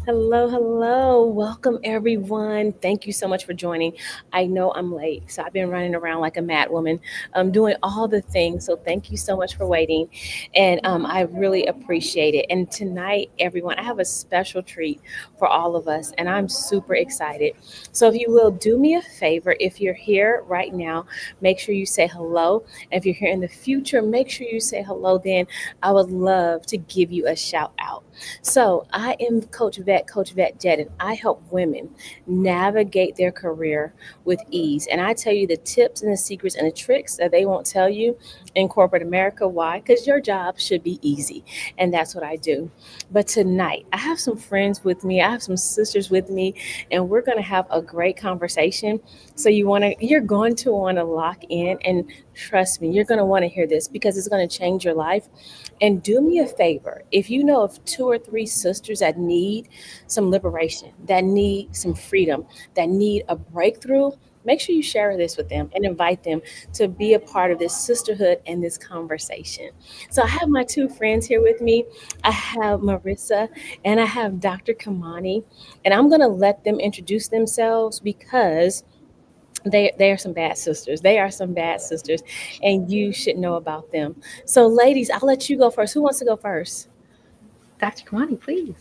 Hello, hello. Welcome, everyone. Thank you so much for joining. I know I'm late, so I've been running around like a mad woman, doing all the things. So thank you so much for waiting. And I really appreciate it. And tonight, everyone, I have a special treat for all of us, and I'm super excited. So if you will do me a favor, if you're here right now, make sure you say hello. And if you're here in the future, make sure you say hello then. I would love to give you a shout out. So I am Coach Vett Jet, and I help women navigate their career with ease. And I tell you the tips and the secrets and the tricks that they won't tell you in corporate America. Why? Because your job should be easy. And that's what I do. But tonight, I have some friends with me, I have some sisters with me, and we're going to have a great conversation. So you're going to want to lock in and trust me, you're going to want to hear this because it's going to change your life. And do me a favor, if you know of two or three sisters that need some liberation, that need some freedom, that need a breakthrough, make sure you share this with them and invite them to be a part of this sisterhood and this conversation. So I have my two friends here with me. I have Marissa and I have Dr. Kamani, and I'm going to let them introduce themselves because they are some bad sisters. They are some bad sisters, and you should know about them. So, ladies, I'll let you go first. Who wants to go first? Dr. Kamani, please.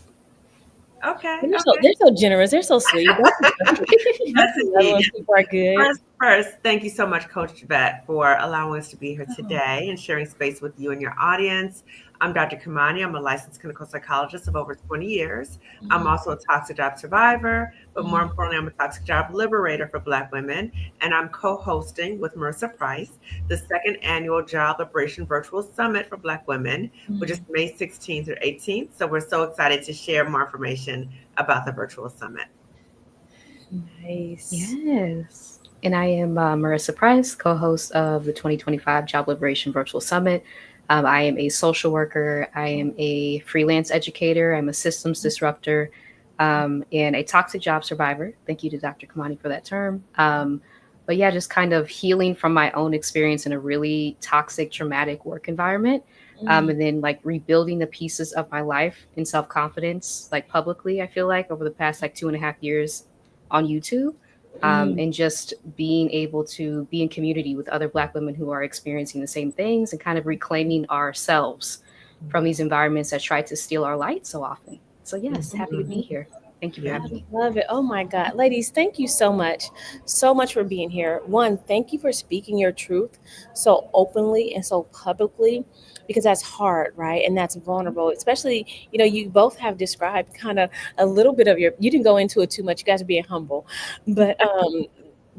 Okay, They're so generous. They're so sweet. That's yes, another one. indeed. People are good. First, thank you so much, Coach Vett, for allowing us to be here today and sharing space with you and your audience. I'm Dr. Kamani. I'm a licensed clinical psychologist of over 20 years. I'm also a toxic job survivor, but more importantly, I'm a toxic job liberator for Black women. And I'm co-hosting with Marissa Price the second annual Job Liberation Virtual Summit for Black women, which is May 16th through 18th. So we're so excited to share more information about the virtual summit. Nice. Yes. And I am Marissa Price, co host of the 2025 Job Liberation Virtual Summit. I am a social worker, I am a freelance educator, I'm a systems disruptor, and a toxic job survivor. Thank you to Dr. Kamani for that term. But yeah, just kind of healing from my own experience in a really toxic, traumatic work environment. And then like rebuilding the pieces of my life in self confidence, like publicly, I feel like over the past like 2.5 years on YouTube, Mm. and just being able to be in community with other Black women who are experiencing the same things and kind of reclaiming ourselves from these environments that try to steal our light so often. So, yes, happy to be Mhm. here. Thank you for Yeah. having me. Love it. Oh my God. Ladies, thank you so much. So much for being here. One, thank you for speaking your truth so openly and so publicly because that's hard, right? And that's vulnerable. Especially, you both have described kind of a little bit of you didn't go into it too much. You guys are being humble.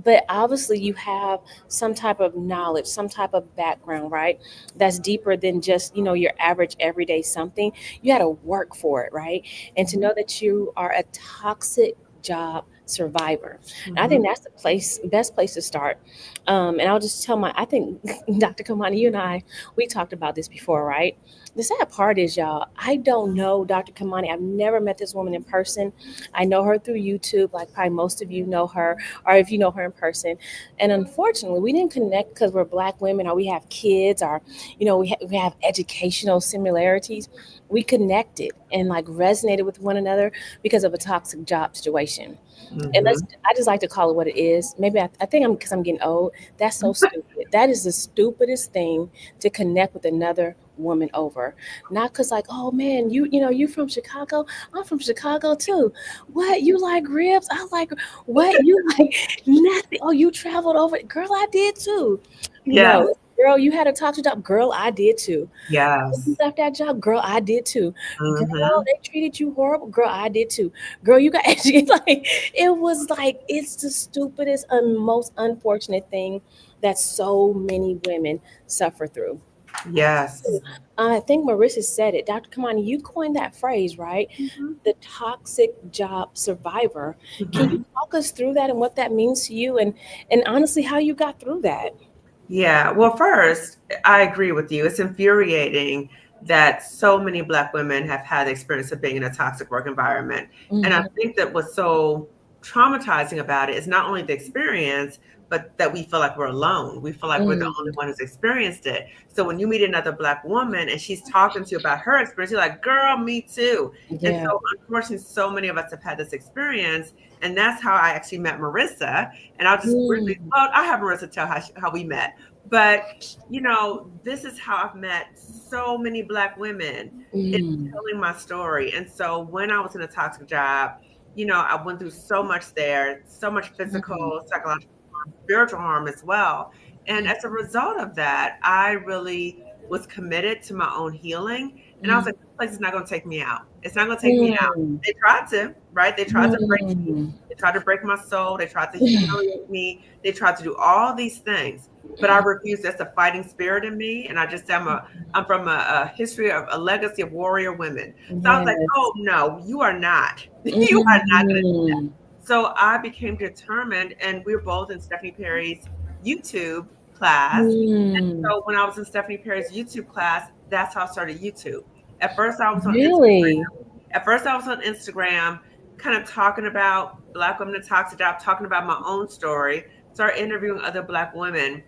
But obviously you have some type of knowledge, some type of background, right? That's deeper than just, your average everyday something. You had to work for it, right? And to know that you are a toxic job survivor. And I think Mhm. that's the best place to start. And I'll just tell I think Dr. Kamani, you and I, we talked about this before, right? The sad part is, y'all, I don't know Dr. Kamani. I've never met this woman in person. I know her through YouTube, like probably most of you know her, or if you know her in person. And unfortunately, we didn't connect because we're Black women, or we have kids, or we have educational similarities. We connected and like resonated with one another because of a toxic job situation. And Mhm. I just like to call it what it is. Maybe I think because I'm getting old. That's so stupid. That is the stupidest thing to connect with another woman over. Not because like, oh man, you from Chicago. I'm from Chicago too. What, you like ribs? I like, what, you like nothing. Oh, you traveled over, girl, I did too. Yes. No, girl, you had a toxic job, girl, I did too. You Yes. left that job, girl, I did too. Girl, Mhm. they treated you horrible, girl, I did too. Girl, you got educated. Like, it was like, it's the stupidest and most unfortunate thing that so many women suffer through. Yes. I think Marissa said it. Dr. Kamani, you coined that phrase, right? Mhm. The toxic job survivor. Can you Mhm. talk us through that and what that means to you, and honestly how you got through that? Yeah. Well, first, I agree with you. It's infuriating that so many Black women have had the experience of being in a toxic work environment. And I Hmm. think that what's so traumatizing about it is not only the experience, but that we feel like we're alone. We feel like we're the only one who's experienced it. So when you meet another Black woman and she's talking to you about her experience, you're like, girl, me too. And Yeah. so unfortunately, so many of us have had this experience. And that's how I actually met Marissa. And I'll just briefly, Mm. well, I'll have Marissa tell how we met. But, this is how I've met so many Black women. It's Mm. telling my story. And so when I was in a toxic job, I went through so much there, so much Mm. physical, psychological, spiritual harm as well. And Yeah. as a result of that, I really was committed to my own healing. And I was Mm. like, this place is not going to take me out. It's not going to take me out. Mm. They tried to, right? They tried to break me. Mm. They tried to break my soul. They tried to humiliate me. They tried to do all these things. But I refused. That's a fighting spirit in me. And I just I'm from a history of a legacy of warrior women. So I was like, oh Yes. no, you are not. You are not going to. Mm. So I became determined, and we were both in Stephanie Perry's YouTube class. Mm. So when I was in Stephanie Perry's YouTube class, that's how I started YouTube. At first, I was on Instagram. Really? At first, I was on Instagram, kind of talking about Black women in toxic job, talking about my own story. Started interviewing other Black women,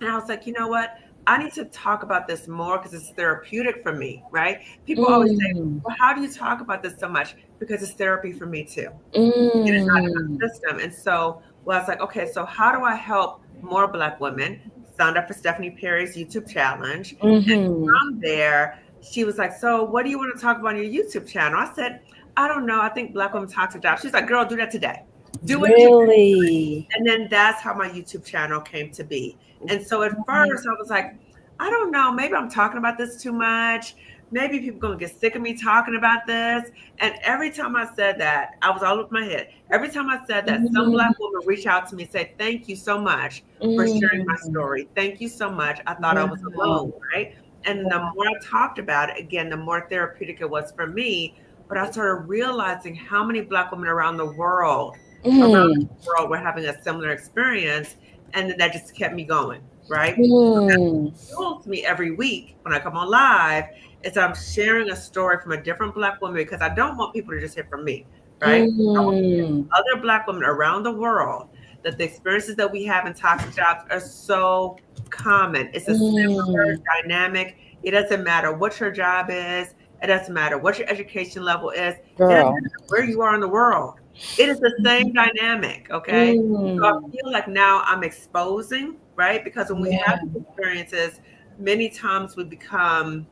and I was like, you know what? I need to talk about this more because it's therapeutic for me, right? People always say, Mm. well, how do you talk about this so much? Because it's therapy for me too. Get it out of Mm. my system. And so, well, I was like, okay, so how do I help more Black women? Signed up for Stephanie Perry's YouTube challenge. And Mm-hmm. from there, she was like, so what do you want to talk about on your YouTube channel? I said, I don't know. I think Black women toxic job. She's like, girl, do that today. Do it today. Really? And then that's how my YouTube channel came to be. And so at first I was like, I don't know, maybe I'm talking about this too much. Maybe people are gonna get sick of me talking about this. And every time I said that, I was all over my head. Every time I said that, some Black Mm. woman reached out to me and said, thank you so much for sharing my Mm. story. Thank you so much. I thought I was alone, Wow. right? And the more I talked about it, again, the more therapeutic it was for me. But I started realizing how many Black women around Mm. the world were having a similar experience, and then that just kept me going, right? So that Mm. fuels me every week when I come on live is I'm sharing a story from a different Black woman because I don't want people to just hear from me, right? I want to hear Mm. from other Black women around the world that the experiences that we have in toxic jobs are so common. It's a Mm. similar dynamic. It doesn't matter what your job is. It doesn't matter what your education level is. It doesn't Girl. matter where you are in the world. It is the same dynamic, okay? So I Mm. feel like now I'm exposing, right? Because when we have Yeah. these experiences, many times we become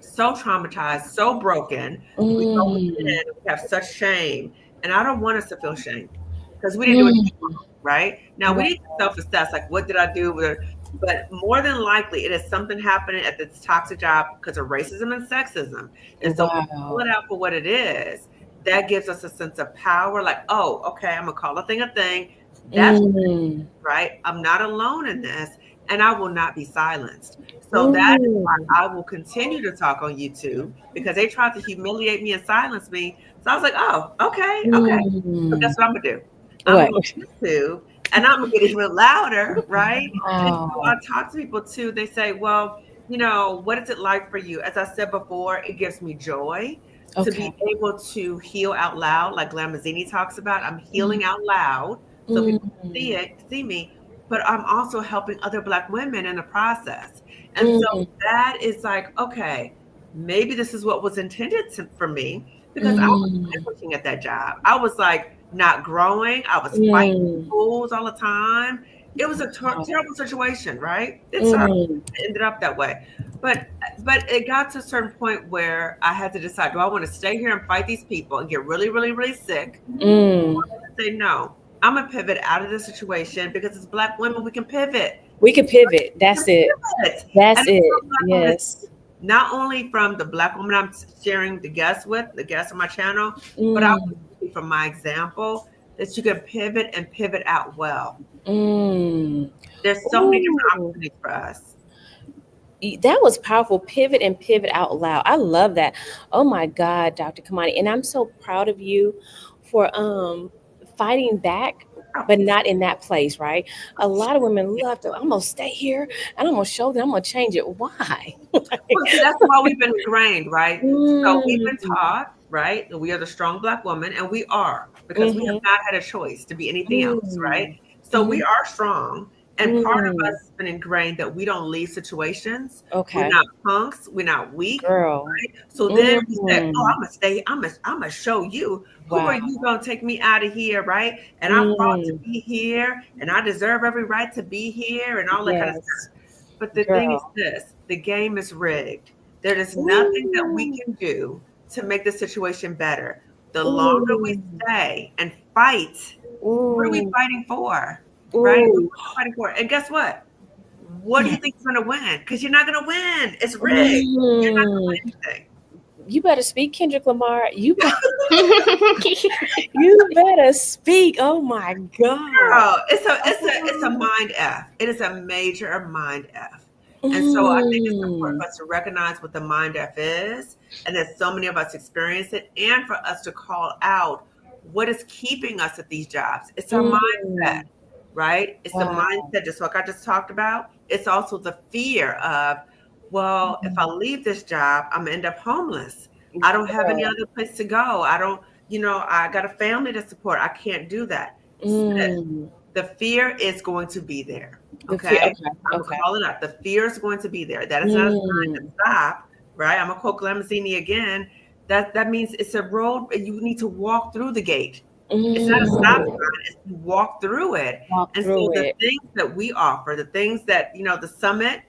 so traumatized, so broken. We go Mm. within, we have such shame. And I don't want us to feel shame because we didn't do anything Mm. wrong, right? Now we Wow. need to self-assess, like what did I do? But more than likely, it is something happening at this toxic job because of racism and sexism. And so we pull Wow. it out for what it is. That gives us a sense of power, like, oh, okay, I'm gonna call a thing a thing. That's Mm. right. I'm not alone in this, and I will not be silenced. So that is why Mm. I will continue to talk on YouTube because they tried to humiliate me and silence me. So I was like, oh, okay, okay. So guess Mm. what I'm gonna do? I'm What? gonna go on YouTube and I'm gonna get even louder, right? And so I Wow. talk to people too. They say, well, what is it like for you? As I said before, it gives me joy to Okay. be able to heal out loud, like Glamazini talks about. I'm Mm. healing out loud so people Mm. see me, but I'm also helping other Black women in the process. And so Mm. that is like, okay, maybe this is what was intended for me because I was Mm. languishing at that job. I was like not growing. I was fighting Mm. fools all the time. It was a Wow. terrible situation, right? Mm. It ended up that way. But but it got to a certain point where I had to decide, do I want to stay here and fight these people and get really, really, really sick? Mm. Say no. I'm gonna pivot out of this situation because as Black women, we can pivot. We could pivot. We can That's it. pivot. That's And it's it. from Black women, Yes. not only from the Black woman I'm sharing the guests with, the guests on my channel, but I Mm. was speaking from my example that you can pivot and pivot out well. Mm. There's so many different Ooh. opportunities for us. That was powerful. Pivot and pivot out loud. I love that. Oh my God, Dr. Kamani. And I'm so proud of you for fighting back, Oh, but not in that place, right? A lot of women love to, I'm gonna stay here and I'm gonna show them, I'm gonna change it. Why? well, see, that's why we've been ingrained, right? So we've been Mm. taught. right? We are the strong Black woman, and we are, because we have Mhm. not had a choice to be anything else, right? Mm. So we Mhm. are strong. And part of Mm. us has been ingrained that we don't leave situations. We're Okay. not punks. We're not weak. Girl. So then we said, "Oh, Mm. I'm gonna stay. I'm gonna show you who are Wow. you gonna take me out of here, right? And I fought to Mm. be here, and I deserve every right to be here, and all that kind of Yes. stuff." But the thing is Girl. this: the game is rigged. There is nothing that we Ooh. can do to make the situation better. The longer we Ooh. stay and fight, what are we Ooh. fighting for, right? What Ooh. are we fighting for? And guess what? What do you think is going to win? Because you're not going to win. It's rigged. You're not going to Mm. win anything. You better speak, Kendrick Lamar. You better speak. Oh my God. Girl, it's a mind F. It is a major mind F. And so I think it's important Mm. for us to recognize what the mind F is, and that so many of us experience it, and for us to call out what is keeping us at these jobs. It's our mindset, Mm. right? It's the Wow. mindset, just like I just talked about. It's also the fear of, well, if I Mm. leave this job, I'm gonna end up homeless. I don't have any Girl. other place to go. I don't, I got a family to support. I can't do that. Mm. The fear is going to be there. The fear. Okay. Okay. I'm Okay. calling out. The fear is going to be there. That is not a sign to Mm. stop, right? I'm a quote Glamazini again. That means it's a road and you need to walk through the gate. It's not a stop Mm. sign, it's you walk through it. Walk And through so the it. things that we offer, the things that, the summit,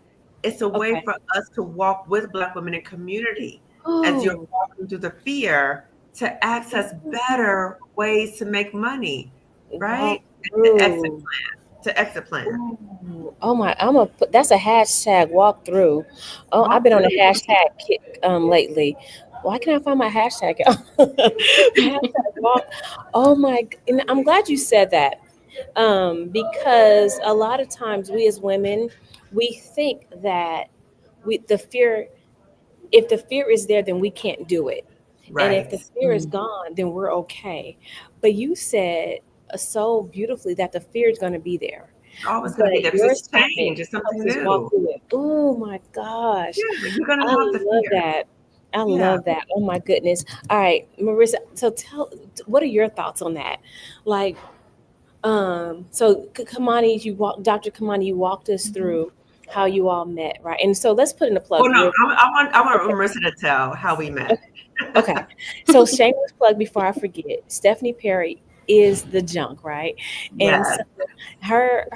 it's a way Okay. for us to walk with Black women in community as you're Oh. walking through the fear to access better ways to make money, right? Walk To exit through. to exit plan. Ooh. Oh my, I'm gonna put that's a hashtag walk through. Oh, I've Walk been on a through. hashtag kick lately. Why can't I find my hashtag? Hashtag walk. Oh my, and I'm glad you said that. Because a lot of times we as women, we think that the fear, if the fear is there, then we can't do it. And if Right. the fear is gone, then we're okay. But you said so beautifully that the fear is going to be there. It's always going to be But there because your it's summit change. It's something helps us walk new. through it. Oh my gosh. Yeah, you're going to I have the love fear. that. I Yeah. love that. Oh my goodness. All right, Marissa. So what are your thoughts on that? Like, so Kamani, Dr. Kamani, you walked us through how you all met, right? And so let's put in a plug Well, no, real. I want Okay. Marissa to tell how we met. Okay. So shameless plug before I forget. Stephanie Perry is the junk, right? And Yes. so her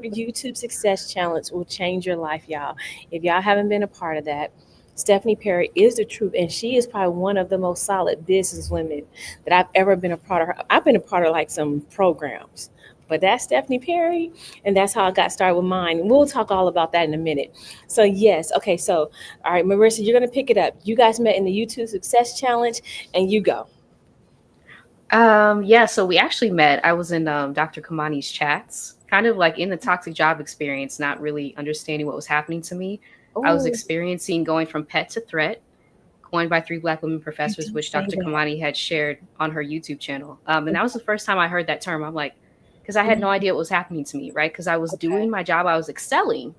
YouTube success challenge will change your life, y'all. If y'all haven't been a part of that, Stephanie Perry is the truth, and she is probably one of the most solid business women that I've ever been a part of. I've been a part of like some programs, but that's Stephanie Perry, and that's how I got started with mine. We'll talk all about that in a minute. So yes, okay. So all right, Marissa, you're gonna pick it up. You guys met in the YouTube Success Challenge, and you go. Yeah, so we actually met. I was in Dr. Kamani's chats, kind of like in the toxic job experience, not really understanding what was happening to me. I was Oh, experiencing going from pet to threat, coined by three Black women you professors, did which say Dr. that. Kamani had shared on her YouTube channel. And that was the first time I heard that term. I'm like, because I had no Mhm. idea what was happening to me, right? Because I was Okay. doing my job, I was excelling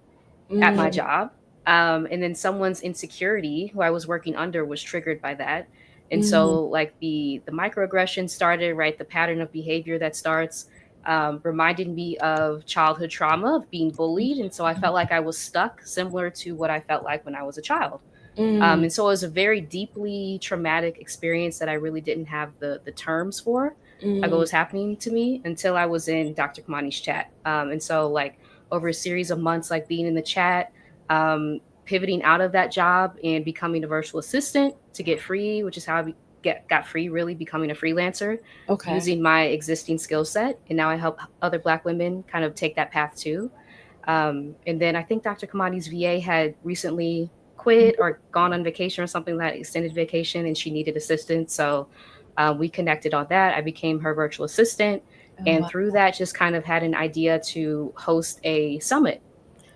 at my Mm, job. And then someone's insecurity who I was working under was triggered by that. And mm, so like the microaggression started, right? The pattern of behavior that starts reminded me of childhood trauma of being bullied. And so I felt like I was stuck, similar to what I felt like when I was a child. mm. And so it was a very deeply traumatic experience that I really didn't have the terms for, like what Mm. was happening to me until I was in Dr. Kamani's chat. And so like over a series of months, like being in the chat, pivoting out of that job and becoming a virtual assistant to get free, which is how I got free, really becoming a freelancer Okay. using my existing skill set. And now I help other Black women kind of take that path too. And then I think Dr. Kamadi's VA had recently quit or gone on vacation or something, like extended vacation, and she needed assistance. So we connected on that. I became her virtual assistant. Oh, And wow. through that, just kind of had an idea to host a summit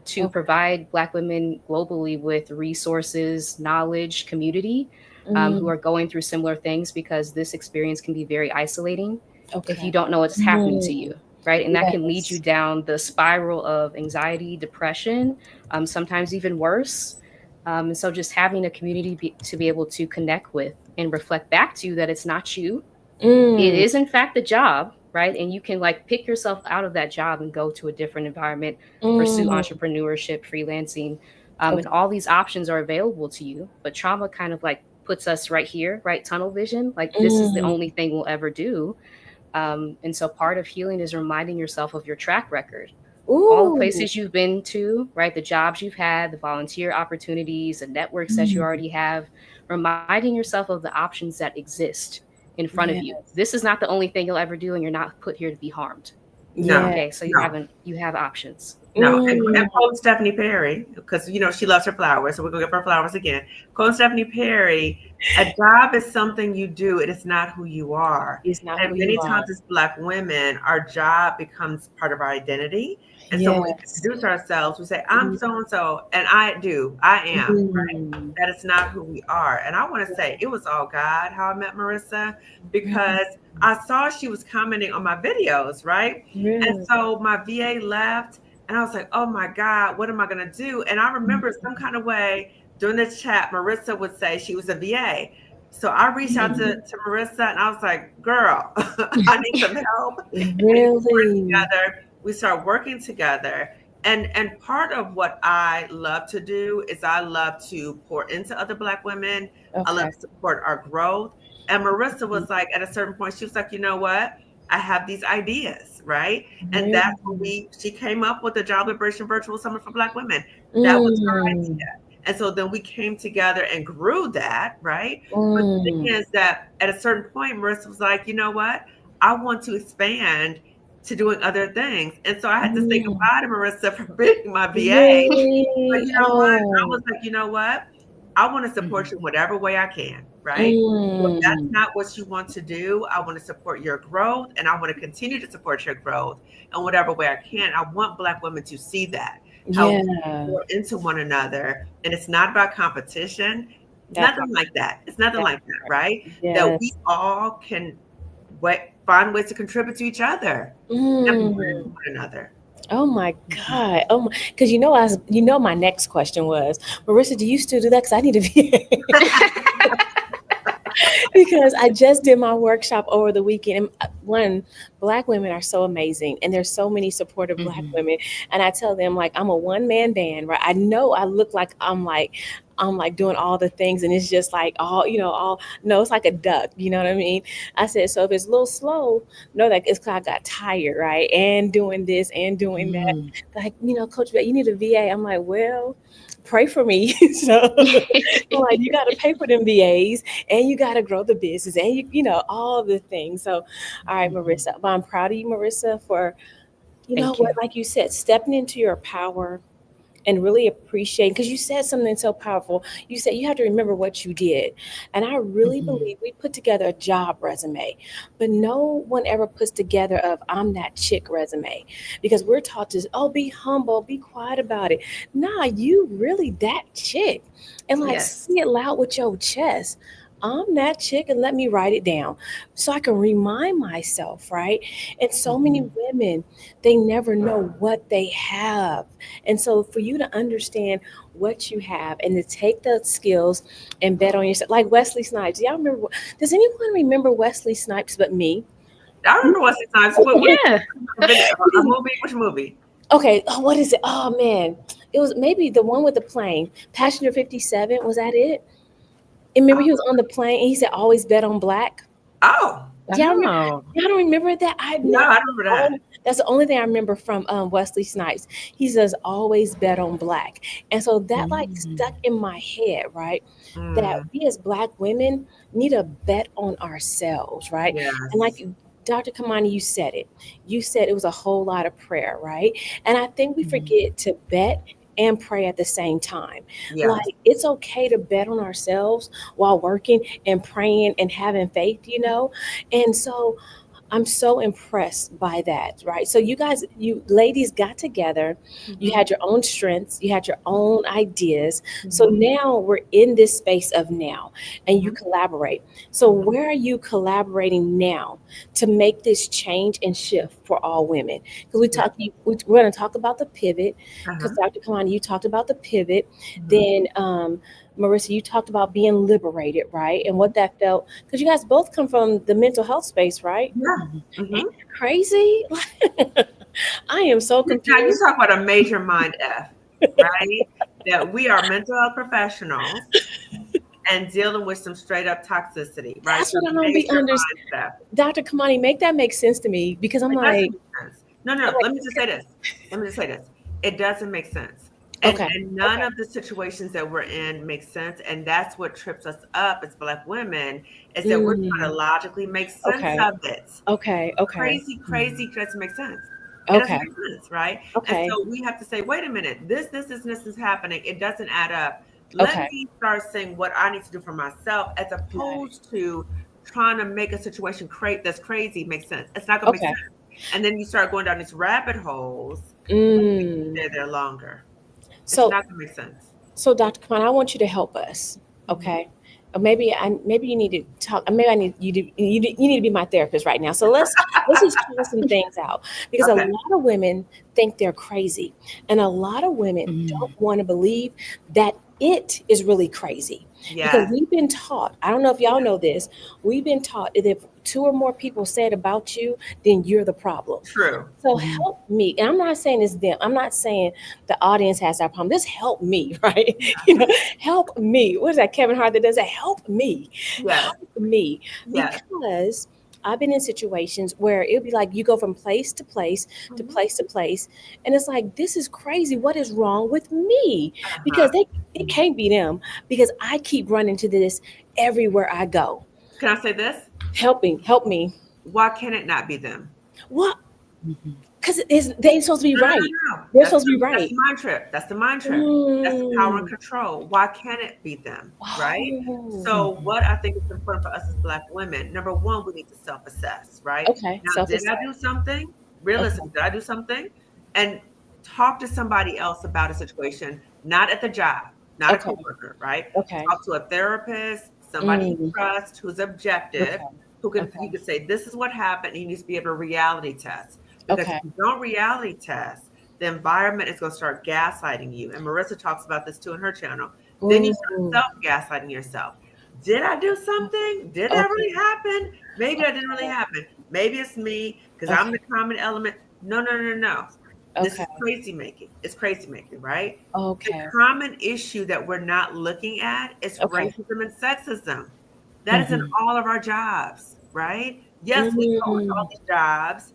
to Okay. provide Black women globally with resources, knowledge, community who Mm. are going through similar things, because this experience can be very isolating if you Okay. don't know what's happening to Mm. you, right? And that can lead you Yes. down the spiral of anxiety, depression, sometimes even worse. And so just having a community to be able to connect with and reflect back to you that it's not you. It Mm, is in fact the job, right? And you can like pick yourself out of that job and go to a different environment, pursue mm. entrepreneurship, freelancing, and Okay. all these options are available to you. But trauma kind of like puts us right here, right? Tunnel vision. Like this is the Mm. only thing we'll ever do. And so part of healing is reminding yourself of your track record, all the Ooh. places you've been to, right? The jobs you've had, the volunteer opportunities, the networks that you Mm. already have, reminding yourself of the options that exist in front of you. Yes. This is not the only thing you'll ever do, and you're not put here to be harmed. No, Okay, so no. you have options. No, and Mm. quote Stephanie Perry, because she loves her flowers, so we're gonna give her flowers again. Quote Stephanie Perry, a job is something you do, it is not who you are. It's not And who you many are. times as Black women, our job becomes part of our identity. And so when we Yes. introduce ourselves, we say, I'm Mm. so and so, and I am. Mm. That is not who we are. And I want to say it was all God how I met Marissa, Mm. because I saw she was commenting on my videos, right? And Really. so my VA left, and I was like, oh my God, what am I going to do? And I remember some kind of way during this chat, Marissa would say she was a VA. So I reached out Mm. to Marissa, and I was like, girl, I need some help. And we worked Really. together. We started working together. And part of what I love to do is I love to pour into other Black women. I love Okay. to support our growth. And Marissa Mm. was like, at a certain point, she was like, you know what? I have these ideas, right? And that's when Really. she came up with the Job Liberation Virtual Summit for Black Women. That was her idea. Mm. And so then we came together and grew that, right? But the Mm. thing is that at a certain point, Marissa was like, you know what? I want to expand to doing other things. And so I had to say Mm. goodbye to Marissa for being my VA. But Really? you know what? I Oh. was like, you know what? I want to support Mhm. you in whatever way I can, right? So if that's Mm. not what you want to do, I want to support your growth, and I want to continue to support your growth in whatever way I can. I want Black women to see that, how we Yeah. pour into one another. And it's not about competition. It's That nothing part. like that. It's nothing That like that, part. right? That we Yes. all can find ways to contribute to each other and pour into Mm. one another. Oh my Mhm. God. Oh my, because my next question was, Marissa, do you still do that? Because I need to be because I just did my workshop over the weekend. And one, Black women are so amazing, and there's so many supportive Black Mhm. women. And I tell them like I'm a one man band, right? I know I look like I'm like doing all the things, and it's just like all all no, it's like a duck. You know what I mean? I said so if it's a little slow, know that it's 'cause I got tired, right? And doing this and doing that. Mm. Like Coach Vett, you need a VA. I'm like, well, pray for me. So like you got to pay for them VAs and you got to grow the business and all the things. So, all right, Mhm. Marissa, but I'm proud of you, Marissa, for Thank what, you. like you said, stepping into your power and really appreciating because you said something so powerful. You said you have to remember what you did. And I really Mhm. believe we put together a job resume, but no one ever puts together of I'm that chick resume because we're taught to, oh, be humble, be quiet about it. Nah, you really that chick. And like say Yes. it loud with your chest. I'm that chick and let me write it down so I can remind myself, right? And so many Mhm. women, they never know what they have, and so for you to understand what you have and to take those skills and bet on yourself, like Wesley Snipes. Y'all remember? Does anyone remember Wesley Snipes but me? I remember Wesley Snipes. What Yeah. video? A You movie? Which movie? okay, oh, what is it? Oh man. It was maybe the one with the plane. Passenger 57, was that it? And remember he was on the plane and he said always bet on black. Oh, Y'all remember, Oh. y'all don't remember that? I no, never. I remember that. That's the only thing I remember from Wesley Snipes. He says always bet on black, and so that like Mm. stuck in my head, right? That Mm, we as Black women need to bet on ourselves, right? And like yes. Dr. Kamani, you said it. You said it was a whole lot of prayer, right? And I think we Mhm. forget to bet and pray at the same time. Yes. Like it's okay to bet on ourselves while working and praying and having faith, And so I'm so impressed by that, right? So you guys, you ladies got together, you Hmm. had your own strengths, you had your own ideas. So Hmm. now we're in this space of now and you Hmm. collaborate. So Hmm. where are you collaborating now to make this change and shift for all women? Because Yeah. we're going to talk about the pivot because Uh-huh. Dr. Kalani, you talked about the pivot. Hmm. Then Marissa, you talked about being liberated, right? And what that felt, because you guys both come from the mental health space, right? Yeah. Ain't Mm-hmm. that crazy? I am so Now you confused. talk about a major mind F, right? That we are mental health professionals and dealing with some straight up toxicity, right? That's Some what I don't be major under. mind F. Dr. Kamani, make that make sense to me because I'm It doesn't like, make sense. No, no, I'm no. like, Let me just say this. Let me just say this. It doesn't make sense. And okay, and none okay, of the situations that we're in make sense. And that's what trips us up as Black women is that we're trying mm, to logically make sense okay, of it. okay, okay, Crazy, crazy doesn't make sense. It doesn't okay, make sense, right? And okay, so we have to say, wait a minute, this is happening. It doesn't add up. Let okay, me start saying what I need to do for myself as got it. opposed to trying to make a situation that's crazy make sense. It's not gonna make Okay. sense. And then you start going down these rabbit holes where you Mm. stay there longer. It's So, not gonna make sense. so Dr. Kamani, I want you to help us, Mhm. okay? Or maybe you need to talk. Maybe I need you to you need to be my therapist right now. So let's just call some things out because a Okay. lot of women think they're crazy, and a lot of women don't want to believe that it is really crazy because Yes. we've been taught. I don't know if y'all know this. We've been taught that if two or more people say it about you, then you're the problem. True. So help me, and I'm not saying it's them. I'm not saying the audience has that problem. This help me, right? You know, help me. What is that Kevin Hart that does that? Help me, Yes. help me, Yes. because I've been in situations where it'd be like you go from place to place to Mhm. place to place, and it's like this is crazy. What is wrong with me? Because Uh-huh. they it can't be them because I keep running to this everywhere I go. Can I say this? Help me. Why can it not be them? What? Because they ain't supposed to be No, no, right. no, no. They're supposed to be That's right. the mind trip. That's the mind trip. That's the power and Mm. control. Why can't it be them? Right? Oh, So what I think is important for us as Black women, number one, we need to self-assess, right? okay. Now, Self did I esteem. do something? Okay. Realistically, did I do something? And talk to somebody else about a situation, not at the job, not a Okay. coworker, right? Okay. Talk to a therapist, somebody you Mm. trust who's objective, Okay. who can Okay. you can say, this is what happened, and you need to be able to reality test. Because if Okay. you don't reality test, the environment is going to start gaslighting you. And Marissa talks about this too in her channel. Then you Mm. start self-gaslighting yourself. Did I do something? Did that Okay. really happen? Maybe that didn't really happen. Maybe it's me because I'm Okay. the common element. No, no, no, no. This Okay. is crazy making. It's crazy making, right? The Okay. common issue that we're not looking at is Okay. racism and sexism. That is in all of our jobs, right? Yes, we coach all Mm. these jobs,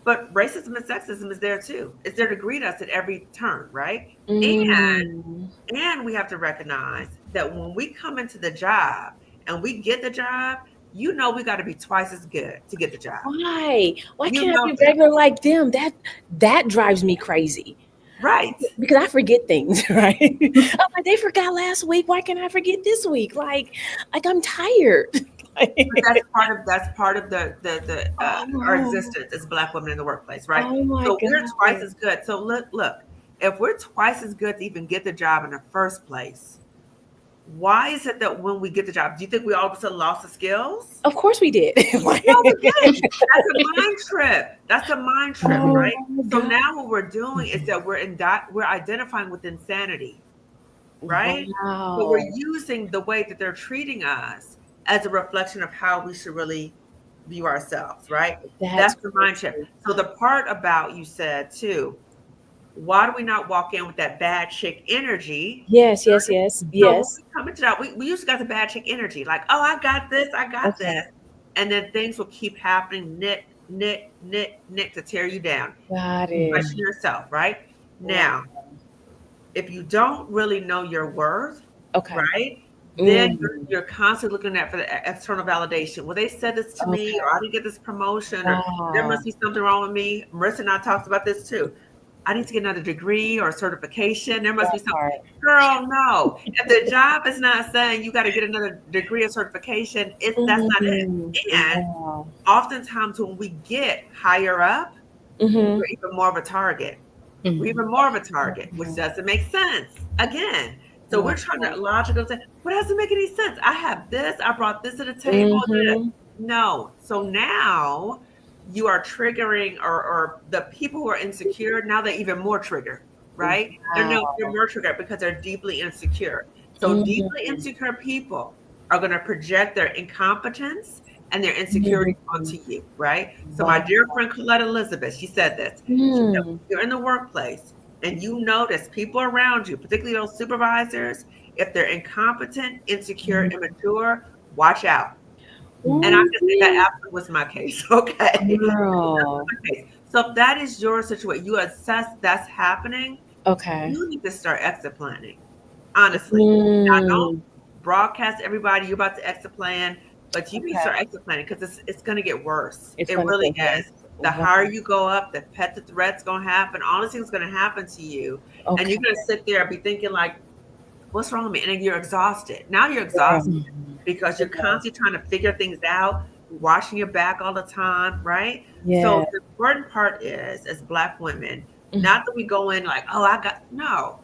but racism and sexism is there too. It's there to greet us at every turn, right? Mm. And we have to recognize that when we come into the job and we get the job, you know we got to be twice as good to get the job. Why? Why You can't I know be that, regular like them? That drives me crazy right? because I forget things, right? I'm like they forgot last week. Why can't I forget this week? Like I'm tired. But that's part of the our Oh, existence as Black women in the workplace, right? oh my So we're twice God. as good. So look, if we're twice as good to even get the job in the first place, why is it that when we get the job, do you think we all of a sudden lost the skills? Of course we did. No, we didn't. That's a mind trip. That's a mind trip, Oh right? my So God. now what we're doing is that we're identifying with insanity, right? But we're Wow. using the way that they're treating us as a reflection of how we should really view ourselves, right? That's That's the mind trip. crazy. So the part about you said too, why do we not walk in with that bad chick energy? Yes, yes, yes, So when yes. we come into that, we usually got the bad chick energy, like, oh, I got this, I got Okay. this. And then things will keep happening, knit to tear you down. Got You it. question yourself, right? Wow. Now, if you don't really know your worth, Okay. right? Then Mm. you're constantly looking at for the external validation. Well, they said this to me, Okay. or I didn't get this promotion, or there Wow. must be something wrong with me. Marissa and I talked about this too. I need to get another degree or certification. There must be That something. part. Girl, no. If the job is not saying you got to get another degree or certification, that's not it. Mm. And Wow. oftentimes when we get higher up, Mm-hmm. we're even more of a target. We're even more of a target, which doesn't make sense. Again, so we're trying Wow. to logical say, what doesn't make any sense? I have this, I brought this to the table. Mm-hmm. No. So now you are triggering or the people who are insecure, now they're even more triggered, right? They're Wow. more triggered because they're deeply insecure. So deeply insecure people are going to project their incompetence and their insecurities onto you, right? So my Wow. dear friend Colette Elizabeth, she said this. She said, Mm. when you're in the workplace and you notice people around you, particularly those supervisors, if they're incompetent, insecure, immature, watch out. And I Ooh, can say that absolutely was my case. Okay. girl. Okay. So if that is your situation, you assess that's happening, Okay. you need to start exit planning. Honestly. Now don't Mm. broadcast everybody you're about to exit plan, but you need to start Okay. exit planning because it's gonna get worse. It's It gonna really get is. worse. The Wow. higher you go up, the pet the threat's gonna happen, all these things gonna happen to you. And Okay. you're gonna sit there and be thinking like, what's wrong with me? And then you're exhausted. Now you're Girl. exhausted because you're constantly trying to figure things out, watching your back all the time, right? Yeah. So the important part is, as Black women, Mm. not that we go in like, oh, I got no.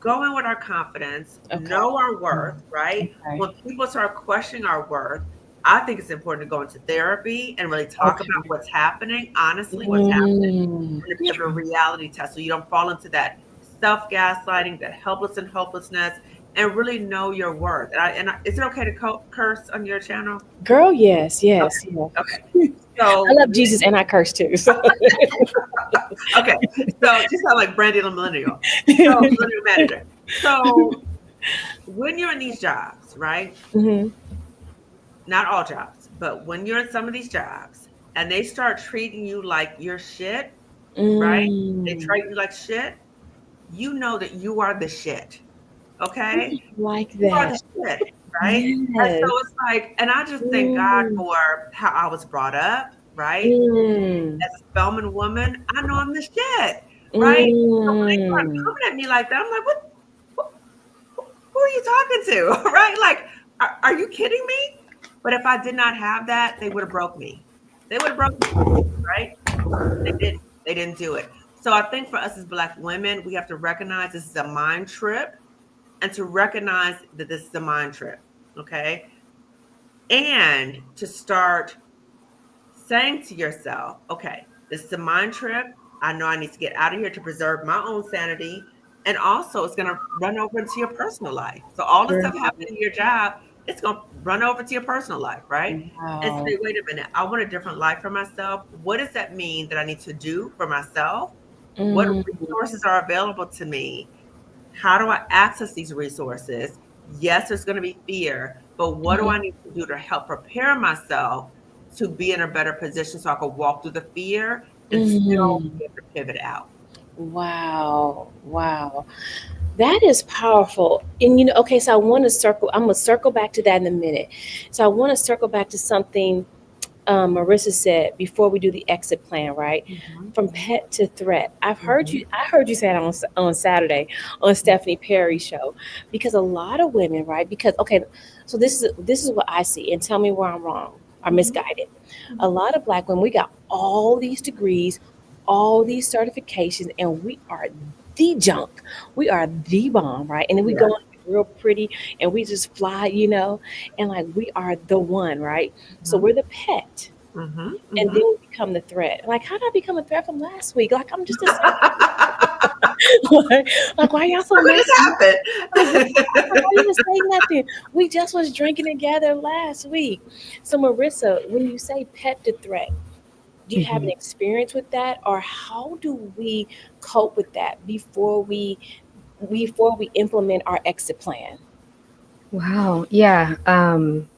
Go in with our confidence, Okay. know our worth, right? Okay. When people start questioning our worth, I think it's important to go into therapy and really talk Okay. about what's happening, honestly, what's happening, Mm. and to be able to reality test so you don't fall into that self gaslighting, that helpless and hopelessness, and really know your worth. Is it okay to curse on your channel? Girl, yes, yes, Okay, yeah. okay. I So, love Jesus and I curse too. So. okay, so just sound like Brandy the millennial. So, millennial manager. So, when you're in these jobs, right? Hmm. Not all jobs, but when you're in some of these jobs and they start treating you like you're shit, right? They Mm. treat you like shit, you know that you are the shit. Okay? Like You are that. the shit, right? And Yes. so it's like, and I just thank God Mm. for how I was brought up, right? Mm. As a Spelman woman, I know I'm the shit, right? So when they start Mm. coming at me like that, I'm like, who are you talking to? Right? Like, are you kidding me? But if I did not have that, they would have broke me. They would have broke me, right? They didn't. They didn't do it. So I think for us as Black women, we have to recognize this is a mind trip and to recognize that this is a mind trip. Okay. And to start saying to yourself, okay, this is a mind trip. I know I need to get out of here to preserve my own sanity. And also, it's going to run over into your personal life. So, all the stuff Girl. happening in your job, it's going to run over to your personal life, right? And Wow. say, wait a minute, I want a different life for myself. What does that mean that I need to do for myself? What Mm. resources are available to me? How do I access these resources? Yes, there's going to be fear, but what do Mhm. I need to do to help prepare myself to be in a better position so I can walk through the fear and still Mm. be able to pivot out? Wow. Wow. That is powerful. And okay, so I'm gonna circle back to that in a minute. So I want to circle back to something Marissa said before we do the exit plan, right? Mhm, From mhm, pet to threat. mhm, I heard you say that on Saturday on mhm, Stephanie Perry's show, because a lot of women, right? Because okay, so this is what I see, and tell me where I'm wrong or mhm, misguided. A mhm. lot of Black women, we got all these degrees, all these certifications, and we are the junk. We are the bomb, right? And then we go Yeah. on real pretty and we just fly, and like we are the one, right? So Mhm, we're the pet, mhm, and then mhm. we become the threat. Like, how did I become a threat from last week? Like, I'm just the same. like, why y'all so What mad? just Like, what happened? happened? I didn't even say nothing. We just was drinking together last week. So, Marissa, when you say pet to threat, do you have an Mhm. experience with that, or how do we cope with that before we implement our exit plan? Wow. Yeah.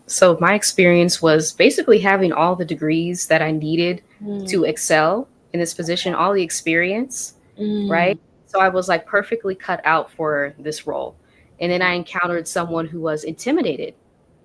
So my experience was basically having all the degrees that I needed Mm, to excel in this position, okay. all the experience, right? Mm, So I was like perfectly cut out for this role. And then I encountered someone who was intimidated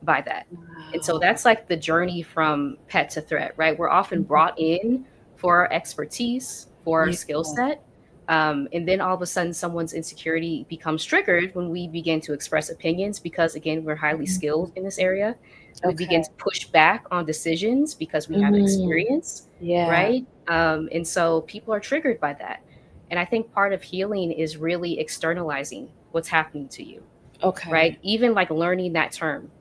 by that. And so wow. that's like the journey from pet to threat, right? We're often brought in for our expertise, for our Yeah. skill set. And then all of a sudden, someone's insecurity becomes triggered when we begin to express opinions because, again, we're highly skilled in this area. We begin Okay. to push back on decisions because we have Mm, experience, yeah. right? And so people are triggered by that. And I think part of healing is really externalizing what's happening to you, Okay. right? Even like learning that term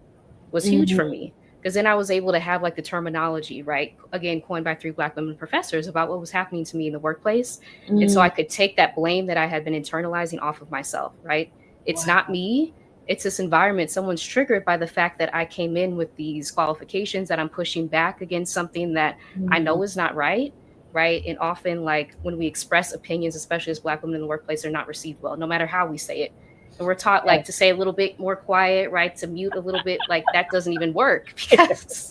was huge Mm, for me because then I was able to have like the terminology, right? Again, coined by three Black women professors about what was happening to me in the workplace. And so mm, I could take that blame that I had been internalizing off of myself, right? It's not wow. me. it's this environment. Someone's triggered by the fact that I came in with these qualifications, that I'm pushing back against something that I know is not right. Right. And often, like, when we express opinions, especially as Black women in the workplace, they're not received well, no matter how we say it. And we're taught, like, to say a little bit more quiet, right? To mute a little bit. Like, that doesn't even work because,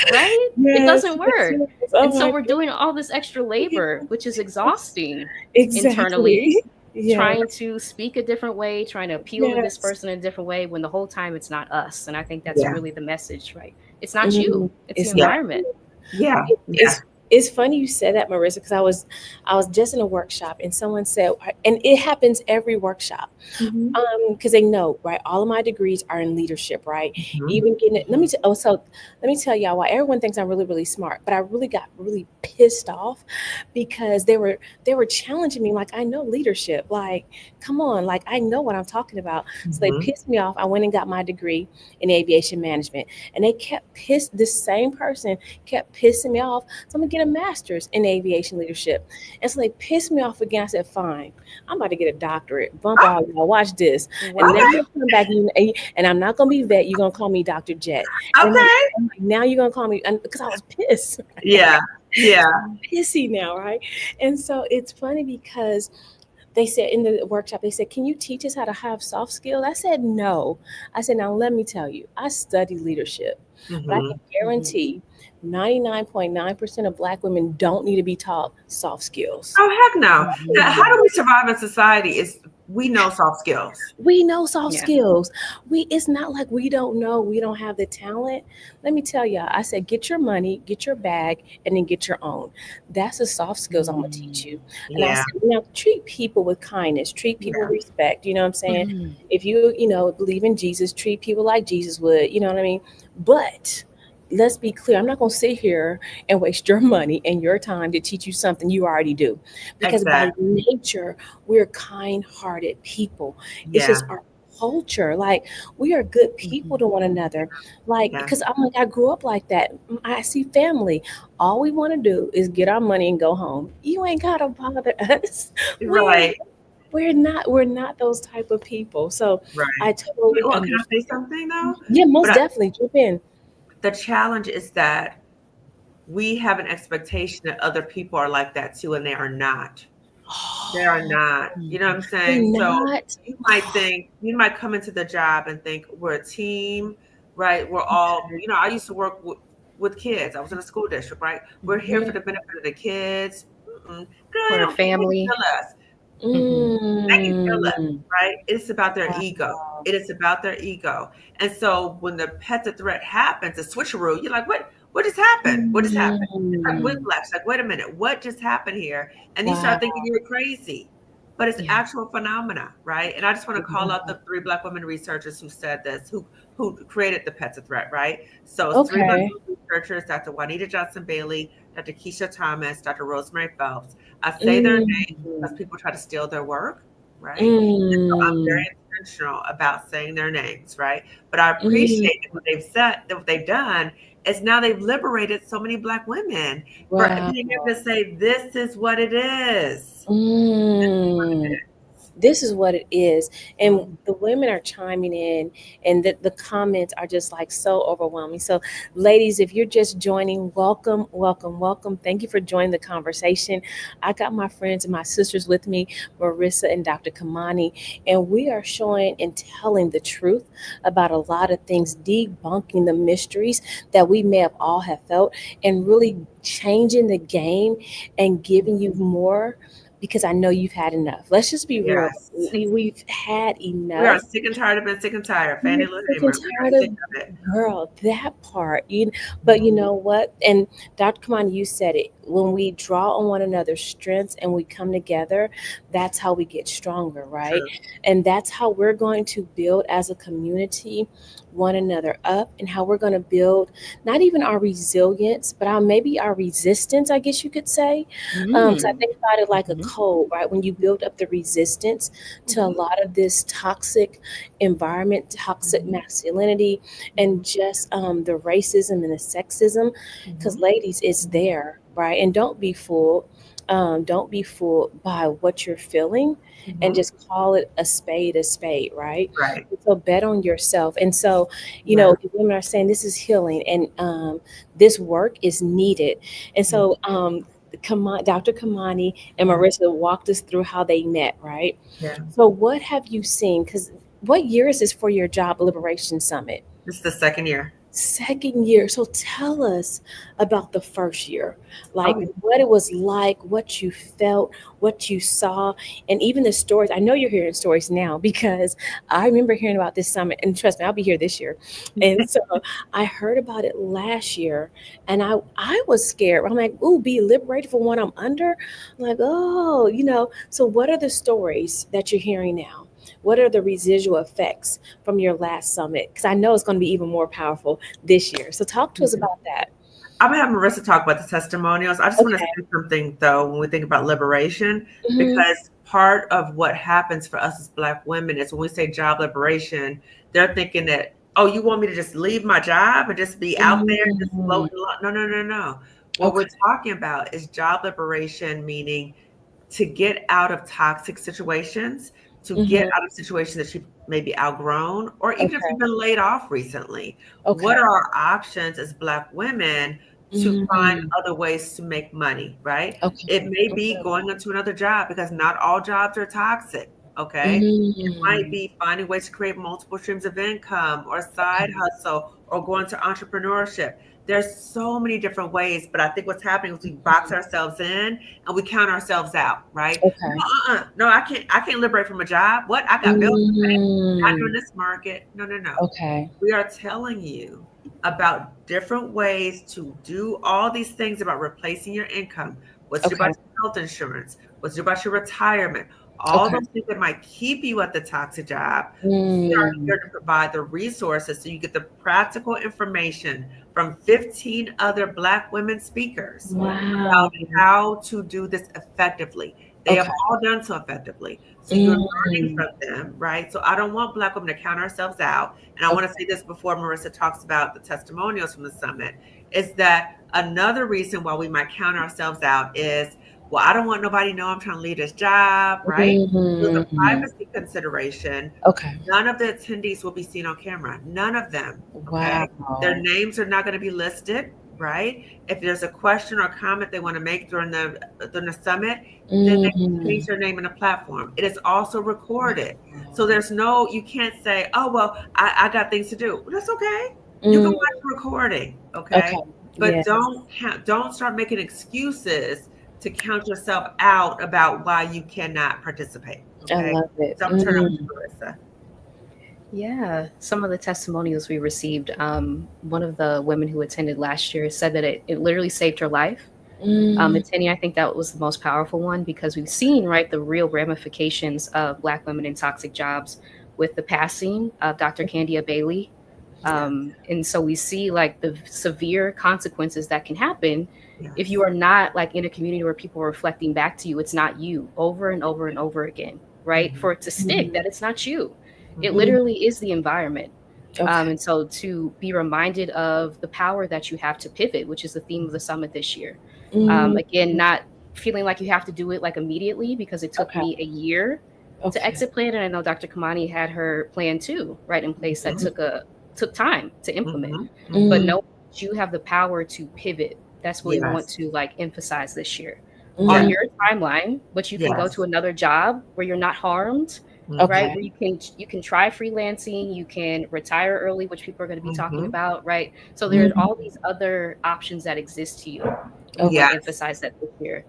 right? It Yes, doesn't yes, work. yes. Oh And so my we're doing all this extra labor, which is goodness. exhausting internally, Exactly. Yes, trying to speak a different way, trying to appeal to this yes. person in a different way, when the whole time it's not us. And I think that's Yeah. really the message, right? It's not you, Mm, it's the it's Yeah. not. environment. Yeah. It, Yeah. it's funny you said that, Marissa, because I was just in a workshop and someone said, and it happens every workshop, Mhm. because they know, right? All of my degrees are in leadership, right? Mhm. Even getting it. Let me tell y'all why everyone thinks I'm really, really smart, but I really got really pissed off because they were challenging me like I know leadership. Like, come on, like I know what I'm talking about. So they Mhm. pissed me off. I went and got my degree in aviation management, and they kept pissed. This same person kept pissing me off. So I'm gonna get a master's in aviation leadership, and so they pissed me off again. I said, fine, I'm about to get a doctorate. Bump Oh, all y'all. Watch this. And now Wow. okay. you're coming back, and I'm not gonna be Vet. You're gonna call me Dr. Jet. And Okay. now you're gonna call me, because I was pissed. Yeah. Yeah. Pissy now, right? And so it's funny because they said in the workshop, they said, can you teach us how to have soft skills? I said, no. I said, now let me tell you, I study leadership, but I can Mhm. guarantee 99.9% of Black women don't need to be taught soft skills. Oh, heck no. How do Mhm. we survive in society is we know soft skills. We know soft Yeah. skills. It's not like we don't know, we don't have the talent. Let me tell y'all, I said, get your money, get your bag, and then get your own. That's the soft skills I'm gonna teach you. And I Yeah. said, treat people with kindness, treat people with Yeah. respect. You know what I'm saying? Mhm. If you believe in Jesus, treat people like Jesus would, you know what I mean? But let's be clear, I'm not gonna sit here and waste your money and your time to teach you something you already do. Because by Exactly. nature, we're kind-hearted people. It's Yeah. just our culture. Like, we are good people Mhm. to one another. Like, Yeah. because I'm like, I grew up like that. I see family. All we want to do is get our money and go home. You ain't gotta bother us. We ain't. Right. We're not those type of people. So Right. I totally Well, can I say understand. something though? Yeah, But most definitely. Jump in. the challenge is that we have an expectation that other people are like that too, and they are not. They are Oh, not. You know what I'm they're saying? So not. you might come into the job and think we're a team, right? We're all, I used to work with kids. I was in a school district, right? We're here for Mhm. the benefit of the kids. Mm-mm. Girl, For a they can family. kill us. Mhm. They can kill us, Mm. right? It's about their ego. Wow. It is about their ego. And so when the pet the threat happens, a switcheroo, you're like, what just happened? What just happened? It's like Mm. whiplash. Like, wait a minute, what just happened here? And you start Wow. thinking you're crazy. But it's Yeah. actual phenomena, right? And I just want to call out the three Black women researchers who said this, who created the pets of threat, right? So it's three Black Okay. women researchers, Dr. Juanita Johnson Bailey, Dr. Keisha Thomas, Dr. Rosemary Phelps. I say their Mm. names because people try to steal their work, right? And so I'm Mm. very intentional about saying their names, right? But I Mm. appreciate that what they've said, that what they've done is now they've liberated so many Black women for Wow. being able to say, this is what it is. This is what it Mm. is. This is what it is. And Mhm. the women are chiming in, and the comments are just like so overwhelming. So, ladies, if you're just joining, welcome, welcome, welcome. Thank you for joining the conversation. I got my friends and my sisters with me, Marissa and Dr. Kamani, and we are showing and telling the truth about a lot of things, debunking the mysteries that we may have all have felt, and really changing the game and giving you more, because I know you've had enough. Let's just be real. Yes. We've had We are enough. sick and tired of being sick and tired. We're Fannie Lou sick and Hamer. We are tired sick of, of it. girl, that part. But you Mhm. know what? And Dr. Kaman, you said it. When we draw on one another's strengths and we come together, that's how we get stronger, right? True. And that's how we're going to build as a community one another up, and how we're going to build not even our resilience, but maybe our resistance, I guess you could say. So I Mm. think about it like a Mhm. cold, right? When you build up the resistance to a Mhm. lot of this toxic environment, toxic Mhm. masculinity, and Mhm. just the racism and the sexism. Because, Mhm. ladies, it's Mhm. there, right? And don't be fooled. Don't be fooled by what you're feeling, and Mhm. just call it a spade, right? Right. So bet on yourself. And so, Yeah. the women are saying this is healing, and this work is needed. And Mhm. so, Dr. Kamani and Yeah. Marissa walked us through how they met, right? Yeah. So, what have you seen? Because what year is this for your Job Liberation Summit? This is the second year. Second year. So tell us about the first year, like Okay. what it was like, what you felt, what you saw, and even the stories. I know you're hearing stories now because I remember hearing about this summit, and trust me, I'll be here this year. And so I heard about it last year, and I was scared. I'm like, ooh, be liberated from what I'm under. I'm like, oh, So what are the stories that you're hearing now? What are the residual effects from your last summit? Because I know it's going to be even more powerful this year. So talk to us about that. I'm gonna have Marissa talk about the testimonials. I just want to Okay. say something though when we think about liberation, Hmm. because part of what happens for us as Black women is when we say job liberation, they're thinking that, oh, you want me to just leave my job and just be out there, just Mm. floating along? No, no, no, no. What we're Okay. talking about is job liberation, meaning to get out of toxic situations, to get Hmm. out of situations that you've maybe outgrown, or even if Okay. you've been laid off recently. What Okay. are our options as Black women to find Mm. other ways to make money, right? It Okay. may be Okay. going into another job because not all jobs are toxic, okay? It might Mm. be finding ways to create multiple streams of income or side Okay. hustle or go into entrepreneurship. There's so many different ways, but I think what's happening is we box ourselves in and we count ourselves out, right? Okay. No, I can't liberate from a job. What? I got bills to pay. Not doing Mm. this market. No, no, no. Okay. We are telling you about different ways to do all these things about replacing your income. What's to do about Okay. your health insurance? What's to do about your retirement? All Okay. those things that might keep you at the toxic job. We are Mm. here to provide the resources so you get the practical information from 15 other Black women speakers about Wow. how to do this effectively. They have Okay. all done so effectively. So you're learning Mm. from them, right? So I don't want Black women to count ourselves out. And I want to Okay. say this before Marissa talks about the testimonials from the summit, is that another reason why we might count ourselves out is, well, I don't want nobody to know I'm trying to leave this job, right? So the Mm. privacy consideration, Okay. none of the attendees will be seen on camera. None of them. Okay. Their Wow. names are not going to be listed, right? If there's a question or comment they want to make during the summit, then they can change Mm. their name in the platform. It is also recorded. So Wow. there's no, you can't say, oh, well, I got things to do. Well, that's okay. You can Mm. watch the recording, okay? Okay. But Yes. don't start making excuses to count yourself out about why you cannot participate. I Okay. love it. So I'm turning over Mm. to Marissa. Yeah, some of the testimonials we received, one of the women who attended last year said that it literally saved her life. Mm. And Tanya, I think that was the most powerful one because we've seen, right, the real ramifications of Black women in toxic jobs with the passing of Dr. Candia Bailey. Yeah. And so we see like the severe consequences that can happen if you Yes. are not like in a community where people are reflecting back to you. It's not you over and over and over again, right? Mhm. For it to stick Mm. that it's not you. It Mhm. Mm. literally is the environment. Okay. And so to be reminded of the power that you have to pivot, which is the theme of the summit this year. Mm. Again, not feeling like you have to do it like immediately because it took Okay. me a year to Okay. exit plan. And I know Dr. Kamani had her plan too, right in place that Mhm. took time to implement. Mhm. But Mhm. Mm. know that you have the power to pivot. That's what we want Yes. to like emphasize this year on Mm. Yes. your timeline, but you can go to Yes. another job where you're not harmed, right? Mhm. Okay. Where you can try freelancing, you can retire early, which people are going to be talking Mhm. about, right? So there's Mm. all these other options that exist to you. And we want to Yes. emphasize that this year.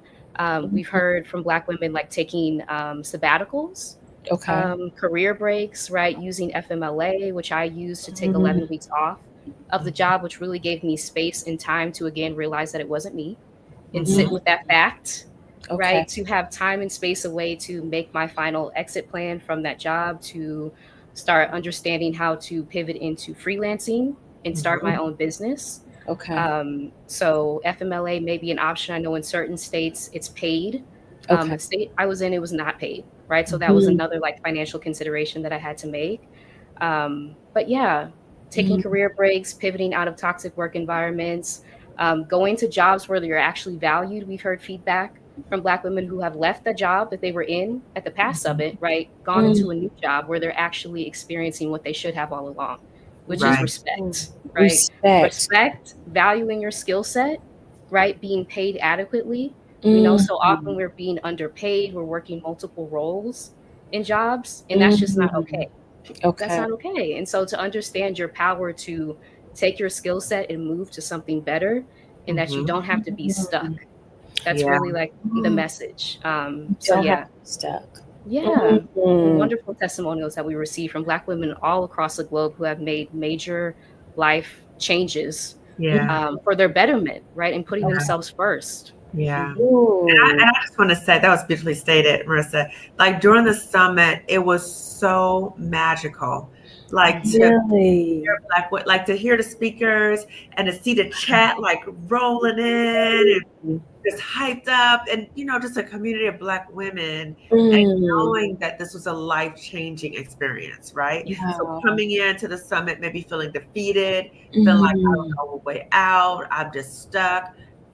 We've Mm. heard from Black women like taking sabbaticals, Okay. career breaks, right? Using FMLA, which I used to take Mm. 11 weeks off of the Mhm. job, which really gave me space and time to again realize that it wasn't me and sit Mhm. with that fact, Okay. right? To have time and space away to make my final exit plan from that job, to start understanding how to pivot into freelancing and start Mhm. my own business. Okay. So FMLA may be an option. I know in certain states it's paid. Okay. The state I was in, it was not paid, right? So that was Mhm. Mm. another like financial consideration that I had to make. But yeah, taking Mm. career breaks, pivoting out of toxic work environments, going to jobs where you're actually valued. We've heard feedback. from Black women who have left the job that they were in at the past summit, right? Gone Mm. into a new job where they're actually experiencing what they should have all along, which is Right. respect, right? Respect. Respect, valuing your skill set, right? Being paid adequately. We know so often Mm. we're being underpaid, we're working multiple roles in jobs, and that's just not Mm. okay. That's Okay. not okay. And so to understand your power to take your skill set and move to something better, and that you Mm-hmm. don't have to be stuck. That's Yeah. really like the message. So Don't have to yeah, be stuck. yeah, Mm. wonderful testimonials that we receive from Black women all across the globe who have made major life changes Yeah. for their betterment, right, and putting Yeah. themselves first. Yeah. Ooh. And I just want to say that was beautifully stated, Marissa. Like during the summit, it was so magical. Like to Really? like to hear the speakers and to see the chat like rolling in and just hyped up, and just a community of Black women, and Mm. knowing that this was a life-changing experience, right? So Wow. coming into the summit, maybe feeling defeated, feeling like I Mm. don't know a way out, I'm just stuck,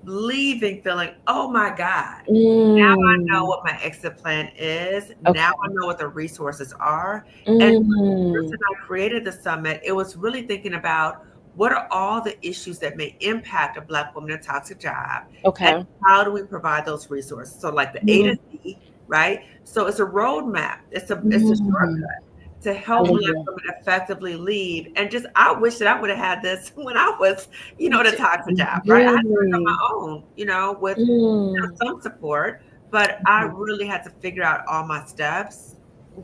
leaving feeling, oh my God, now I know Mm. what my exit plan is. Now I Okay. know what the resources are. And when Chris Mm. and I created the summit, it was really thinking about what are all the issues that may impact a Black woman in a toxic job, and Okay. how do we provide those resources? So like the A Mm. to Z, right? So it's a roadmap. It's a Mm. shortcut to help Black Hallelujah. women effectively leave. And just I wish that I would have had this when I was, Me in a too. toxic job, right? I had to do it on Really? my own, with Mm. some support, but I really had to figure out all my steps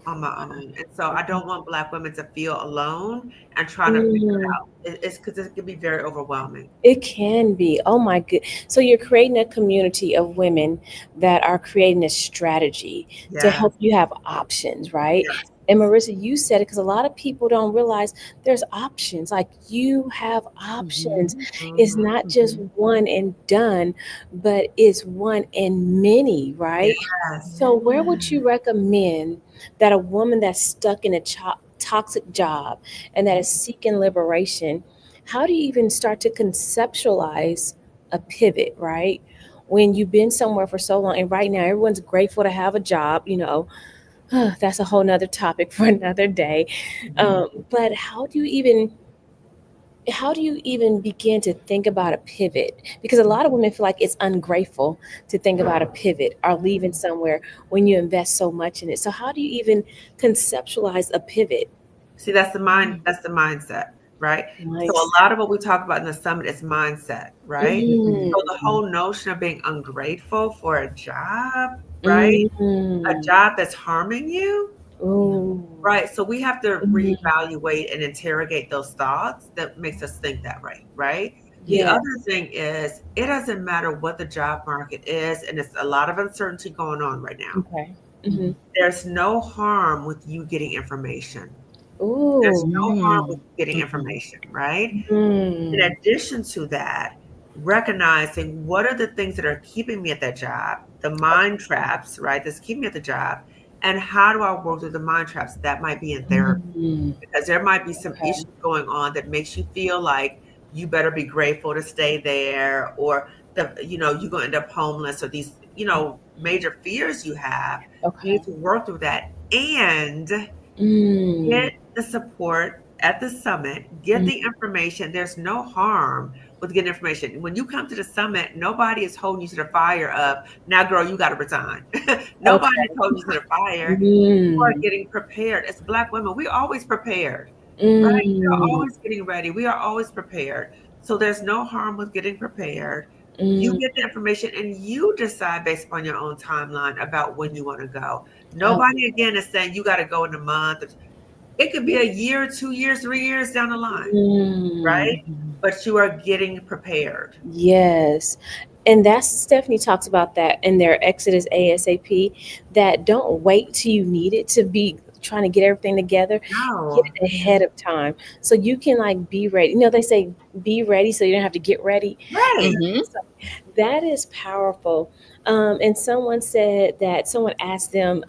on my own. And so I don't want Black women to feel alone and trying to figure it Mm. out. It's because it can be very overwhelming. It can be. Oh my good. So you're creating a community of women that are creating a strategy to Yeah. help you have options, right? Yes. And Marissa, you said it because a lot of people don't realize there's options. Like you have options. Hmm. It's Hmm. not just Hmm. one and done, but it's one and many, right? Yes. So where would you recommend that a woman that's stuck in a toxic job and that is seeking liberation? How do you even start to conceptualize a pivot, right? When you've been somewhere for so long, and right now everyone's grateful to have a job, that's a whole nother topic for another day. Mhm. But how do you even begin to think about a pivot? Because a lot of women feel like it's ungrateful to think about a pivot or leaving somewhere when you invest so much in it. So how do you even conceptualize a pivot See, that's the mindset, right? So a mindset? lot of what we talk about in the summit is mindset, right? Mm, So the whole notion of being ungrateful for a job, right? A mm, job that's harming you, ooh, right? So we have to mm, reevaluate and interrogate those thoughts that makes us think that way, right? The yeah, other thing is it doesn't matter what the job market is, and it's a lot of uncertainty going on right now. okay. Mm-hmm. There's no harm with you getting information. There's Ooh, no harm with getting Hmm. information, right? In mm, addition to that, recognizing what are the things that are keeping me at that job, the mind traps, right? That's keeping me at the job. And how do I work through the mind traps? That might be in therapy, mm, because there might be some okay, issues going on that makes you feel like you better be grateful to stay there, or you're going to end up homeless, or these, major fears you have. You need okay. to work through that and Mm, get the support at the summit, get mm, the information. There's no harm with getting information. When you come to the summit, nobody is holding you to the fire of, now, girl, you got to resign. Nobody is okay. holding you to the fire. You are Mm, getting prepared. As Black women, we're always prepared, right? We are mm, always getting ready. We are always prepared. So there's no harm with getting prepared. You mm, get the information and you decide based upon your own timeline about when you want to go. oh, Nobody, again, is saying you got to go in a month. It could be a year, 2 years, 3 years down the line, mm. right? But you are getting prepared. Yes. And that's Stephanie talks about that in their Exodus ASAP, that don't wait till you need it to be trying to get everything together. Get No. it ahead of time so you can like be ready. They say be ready so you don't have to get ready. Right. Hmm. So That is powerful. And someone said that someone asked them,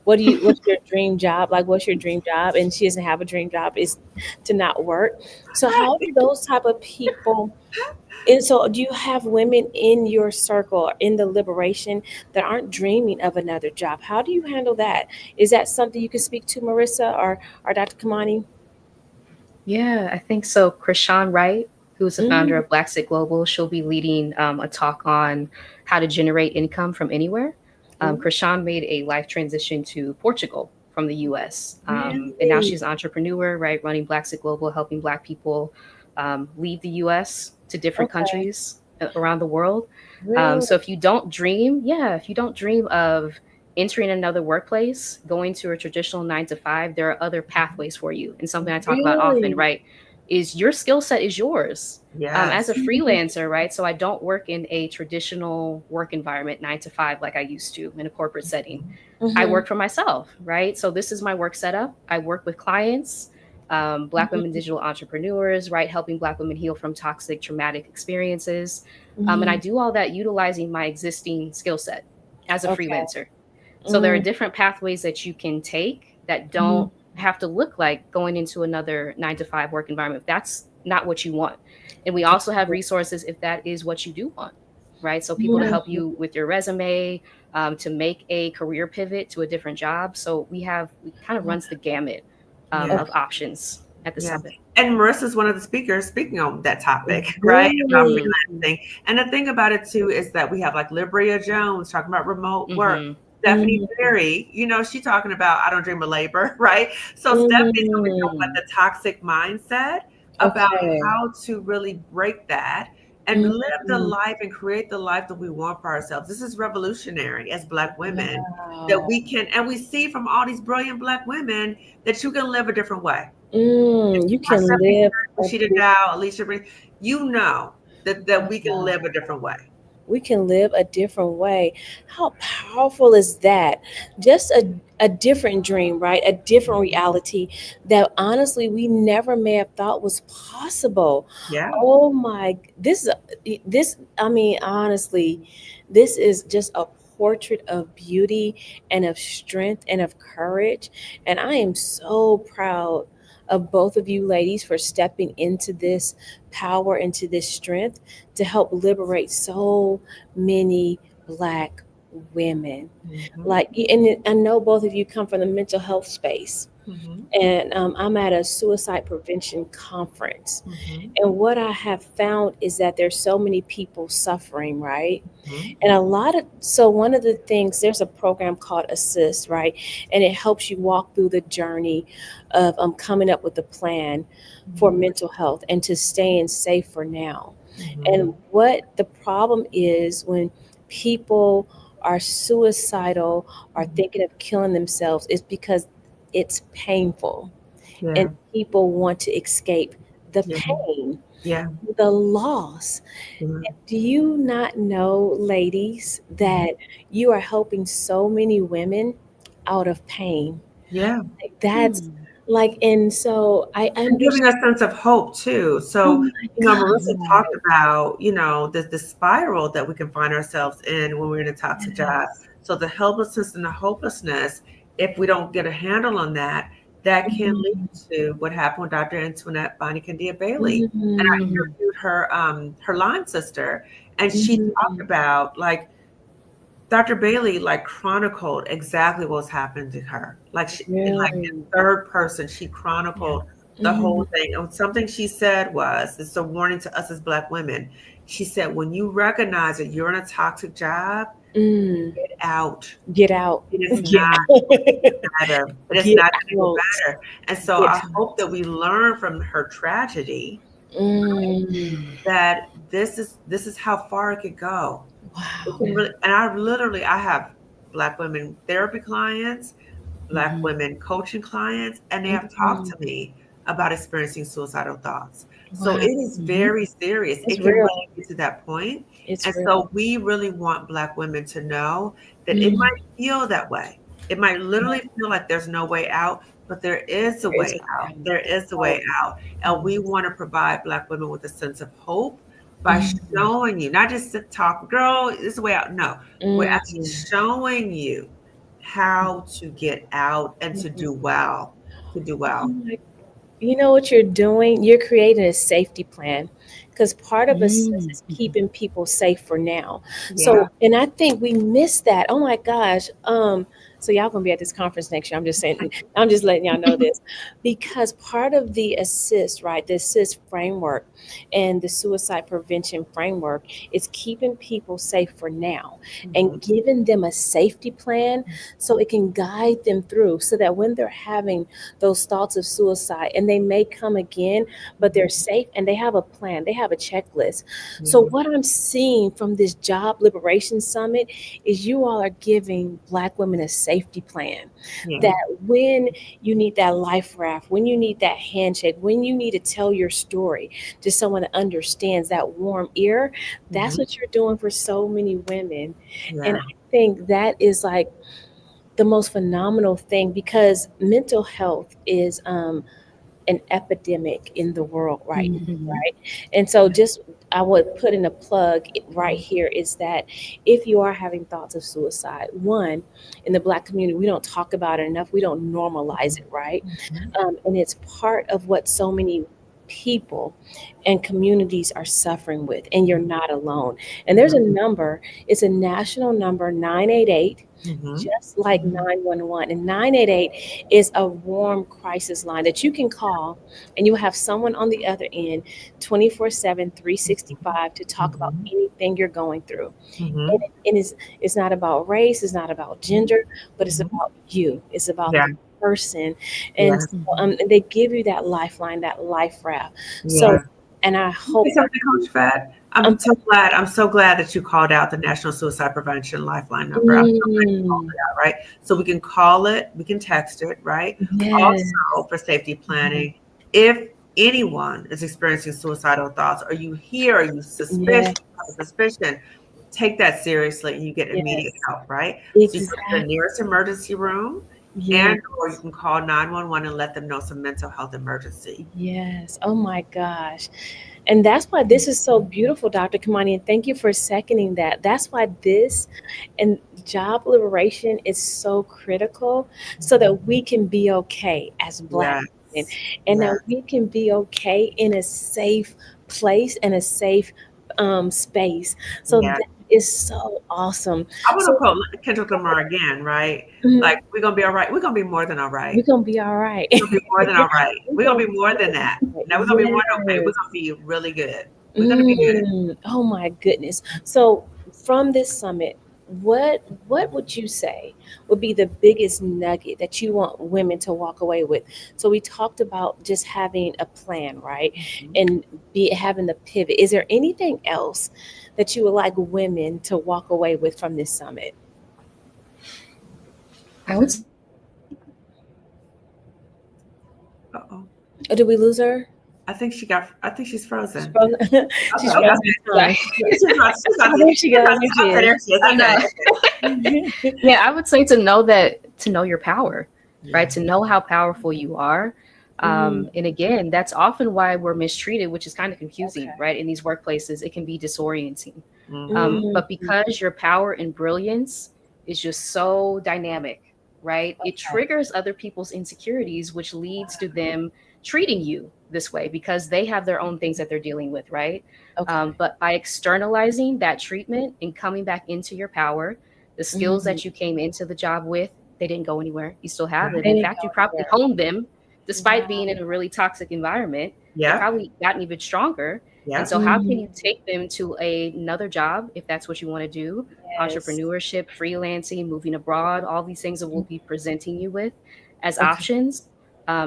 what's your dream job? Like, what's your dream job? And she doesn't have a dream job, is to not work. So how do those type of people, and so do you have women in your circle or in the liberation that aren't dreaming of another job? How do you handle that? Is that something you can speak to, Marissa or Dr. Kamani? Yeah, I think so. Krishan Wright, who's the founder Mm, of Black Sit Global, she'll be leading a talk on how to generate income from anywhere. ooh, Krishan made a life transition to Portugal from the US. And now really? she's an entrepreneur, right? Running Black Sit Global, helping Black people leave the US to different Okay. countries around the world. Really? So if you don't dream, yeah, if you don't dream of entering another workplace, going to a traditional 9 to 5, there are other pathways for you. And something I talk about often, Really? right, is your skill set is yours. As a Yes. Mhm, freelancer, right? So I don't work in a traditional work environment, 9 to 5, like I used to in a corporate setting. I mhm, work for myself, right? So this is my work setup. I work with clients, Black women mhm, digital entrepreneurs, right? Helping Black women heal from toxic, traumatic experiences. And I mhm. do all that utilizing my existing skill set as a Okay. freelancer. So there are Mm, different pathways that you can take that mhm. don't have to look like going into another 9 to 5 work environment if that's not what you want. And we also have resources if that is what you do want, right? So people to Mm, help you with your resume, to make a career pivot to a different job. So we kind of runs the gamut Yeah. of options at the Yeah. summit. And Marissa's one of the speakers speaking on that topic, right? About really? Mm, freelancing. And the thing about it too is that we have like Libria Jones talking about remote work. mm-hmm, Stephanie Mhm, Berry, she talking about I don't dream of labor, right? So Stephanie's going to be talking about mhm. the toxic mindset, about Okay. how to really break that and live the Mhm. life and create the life that we want for ourselves. This is revolutionary as Black women that Wow. we can, and we see from all these brilliant Black women that you can live a different way. You I can said live a Rashida different. Dow, Alicia, you know that we can live a different way. We can live a different way. How powerful is that? Just a different dream, right? A different reality that honestly we never may have thought was possible. Yeah. Oh my, this, I mean, honestly, this is just a portrait of beauty and of strength and of courage. And I am so proud of both of you ladies for stepping into this power, into this strength to help liberate so many Black women. Hmm. Like, and I know both of you come from the mental health space, Hmm. and I'm at a suicide prevention conference. Hmm. And what I have found is that there's so many people suffering, right? Hmm. And so one of the things, there's a program called Assist, right? And it helps you walk through the journey of coming up with a plan for Hmm. mental health and to staying safe for now. Hmm. And what the problem is when people are suicidal or thinking of killing themselves is because it's painful and Yeah. people want to escape the Yeah. pain, Yeah. the loss. Yeah. Do you not know, ladies, that you are helping so many women out of pain? Yeah. Like that's mm, like, and so I And giving a understand. sense of hope too. Oh So, my Marissa God. talked about, the spiral that we can find ourselves in when we're in a toxic job. Yes. So the helplessness and the hopelessness, if we don't get a handle on that, that can lead Mhm. to what happened with Dr. Antoinette Bonnie Candia Bailey. And I Mhm. mm-hmm, interviewed her line sister, and she talked Mhm. about like Dr. Bailey like chronicled exactly what was happening to her. Like in Really? third person, she yeah, chronicled the whole Mhm. thing. And something she said was, it's a warning to us as Black women. She said, when you recognize that you're in a toxic job, Mm. get out. Get out. It is Get mm, not out. better. It is Get not going to go out. better. And so Get I hope that out. we learn from her tragedy Mm. mm, that this is how far it could go. It Wow. can yeah, really, and I have Black women therapy clients, Black mm-hmm, women coaching clients, and they have talked Mhm. to me about experiencing suicidal thoughts. So it Wow. is mm-hmm, very serious. It's It can real. really get to that point. It's And real. so we really want Black women to know that it Mm. might feel that way. It might literally feel like there's no way out, but there is a There's way a out. way There is a out. way out. And we want to provide Black women with a sense of hope, by showing you, not just to talk, girl, this is the way out. No, we're actually Mm-hmm. showing you how to get out and to do well. To do Oh well. my, you know what you're doing? You're creating a safety plan because part of assist is keeping people safe for now. Yeah. So, and I think we missed that. Oh my gosh. So y'all gonna be at this conference next year. I'm just saying, I'm just letting y'all know this because part of the assist, right? The assist framework and the suicide prevention framework is keeping people safe for now and Mhm. giving them a safety plan so it can guide them through so that when they're having those thoughts of suicide and they may come again, but they're safe and they have a plan, they have a checklist. So, Mhm. what I'm seeing from this Job Liberation Summit is you all are giving Black women a safety plan Yeah. that when you need that life raft, when you need that handshake, when you need to tell your story to someone that understands that warm ear, that's Mhm. what you're doing for so many women. And Yeah. I think that is like the most phenomenal thing because mental health is an epidemic in the world right now, right? And so just I would put in a plug right here is that if you are having thoughts of suicide, one, in the Black community, we don't talk about it enough. We don't normalize it, right? Mhm. And it's part of what so many people and communities are suffering with, and you're not alone. And there's Mhm. a number, it's a national number, 988, Mhm. just like 911. And 988 is a warm crisis line that you can call, and you will have someone on the other end 24/7, 365 to talk about Mhm. anything you're going through. And, Mhm. and it's not about race, it's not about gender, but it's Mhm. about you. It's about Yeah. the person. And Yeah. so, and they give you that lifeline, that life raft. So, Yeah. and I Say hope something, Coach Fat. I'm I'm so glad. I'm so glad that you called out the National Suicide Prevention Lifeline number. I'm so glad you called mm, it out, right? So we can call it, we can text it, right? yes, Also, for safety planning, if anyone is experiencing suicidal thoughts, or you hear, or you yes, have a suspicion, take that seriously and you get immediate yes, help, right? So you go to the exactly. nearest emergency room, Yes. and or you can call 911 and let them know some mental health emergency. Yes. Oh my gosh. And that's why this is so beautiful, Dr. Kamani. And thank you for seconding that. That's why this and job liberation is so critical so that we can be okay as Black women Yes. and Yes. that we can be okay in a safe place and a safe space. So Yeah. that is so awesome. I want to So quote Kendrick Lamar again, right? mhm, Like, we're gonna be all right. We're gonna be more than all right. we're going to be all right. We're gonna be more than all right. We're We're gonna going be to be more than that. all right. Now we're gonna be more than okay. We're Yes. gonna be really good. We're gonna be good. Oh my goodness. So from this summit, what would you say would be the biggest nugget that you want women to walk away with? So we talked about just having a plan, right? Mhm. And be having the pivot. Is there anything else that you would like women to walk away with from this summit? I would say to know that Uh-oh. Or did we lose her? I think she's She's frozen. frozen. Okay, She's okay, frozen okay. in time. Oh, there she She's goes. about There to, she okay, there is. she is. I Okay, know. okay. Yeah, I would say to know your power, right? Yeah. To know how powerful you are. Mm, And again, that's often why we're mistreated, which is kind of confusing, okay. right? In these workplaces, it can be disorienting. Mm-hmm. But because your power and brilliance is just so dynamic, right? It Okay. triggers other people's insecurities, which leads to them treating you this way because they have their own things that they're dealing with, right? Okay. But by externalizing that treatment and coming back into your power, the skills Mm, that you came into the job with, they didn't go anywhere. You still have them. they In didn't fact, you go probably anywhere. honed them despite Wow. being in a really toxic environment. They Yep. probably gotten even stronger. And so, Yep. how can Mm, you take them to another job if that's what you want to do? yes. Entrepreneurship, freelancing, moving abroad, all these things that we'll be presenting you with as Okay. options.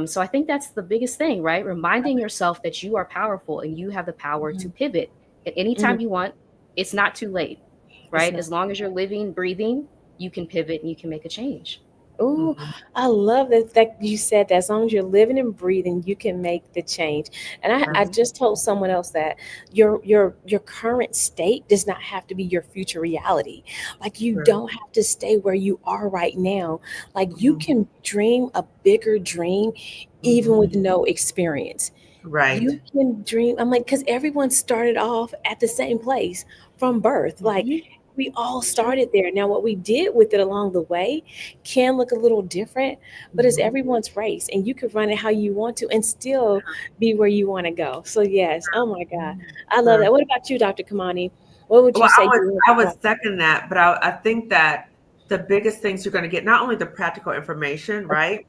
So, I think that's the biggest thing, right? Reminding yourself that you are powerful and you have the power to Mhm. pivot at any Mhm. time you want. It's not too late, It's right? not. As long as you're living, breathing, you can pivot and you can make a change. Oh, Mhm. I love that you said that. As long as you're living and breathing, you can make the change. And I Yes. just told someone else that your current state does not have to be your future reality. Like you True. don't have to stay where you are right now. Like you Mhm. can dream a bigger dream even Mhm. with no experience. Right. You can dream. I'm like, because everyone started off at the same place from birth. Like, Mhm. we all True. started there. Now, what we did with it along the way can look a little different, but it's Mhm. everyone's race, and you can run it how you want to and still be where you want to go. So, yes, oh my God, I love Sure. that. What about you, Dr. Kamani? What would you Well, say I you would learned I about? would second that, but I think that the biggest things you're going to get, not only the practical information, right,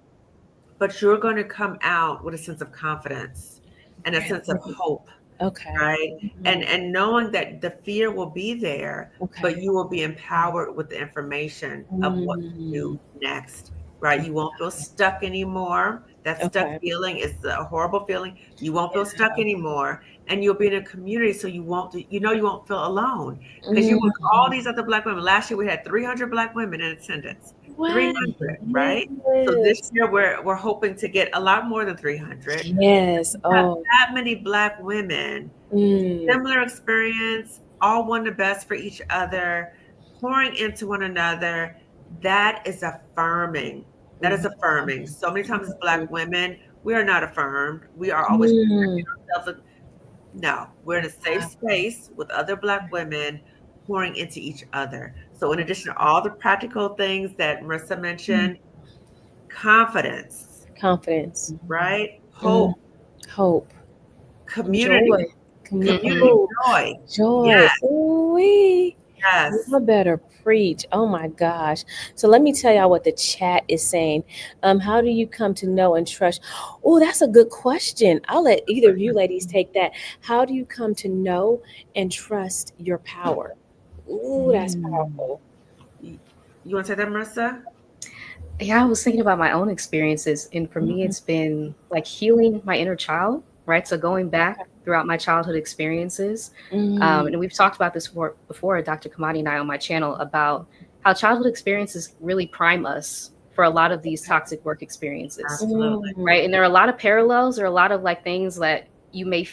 but you're going to come out with a sense of confidence and a sense of Really? hope, Okay. right? Mhm. And knowing that the fear will be there, but Okay. you will be empowered with the information of what to Mm. do next, right? You won't feel stuck anymore. That stuck Okay. feeling is a horrible feeling. You won't feel Yeah. stuck anymore, and you'll be in a community, so you won't feel alone because you with all Mhm. these other Black women. Last year we had 300 Black women in attendance, Wow. 300, right? So this Yes. year we're hoping to get a lot more than 300. Yes. Have Oh. that many Black women, Mm. similar experience, all want the best for each other, pouring into one another. That is affirming. That is Mhm. affirming. So many times as Black women, we are not affirmed. We are always Mm. protecting ourselves. No, we're in a safe space with other Black women pouring into each other. So in addition to all the practical things that Marissa mentioned, confidence, Confidence. right? Mm. Hope, Hope. Joy. community, community, Oh, joy. joy. Yes, Ooh-wee. yes. You better preach. Oh my gosh. So let me tell y'all what the chat is saying. How do you come to know and trust? Oh, that's a good question. I'll let either of you ladies take that. How do you come to know and trust your power? Ooh, that's powerful. You, you want to say that, Marissa? Yeah, I was thinking about my own experiences, and for me, Mhm. it's been like healing my inner child, right? So going back throughout my childhood experiences, Mm, and we've talked about this before, Dr. Kamadi and I on my channel about how childhood experiences really prime us for a lot of these toxic work experiences, Absolutely. mm, right? And there are a lot of parallels, there are a lot of like things that you may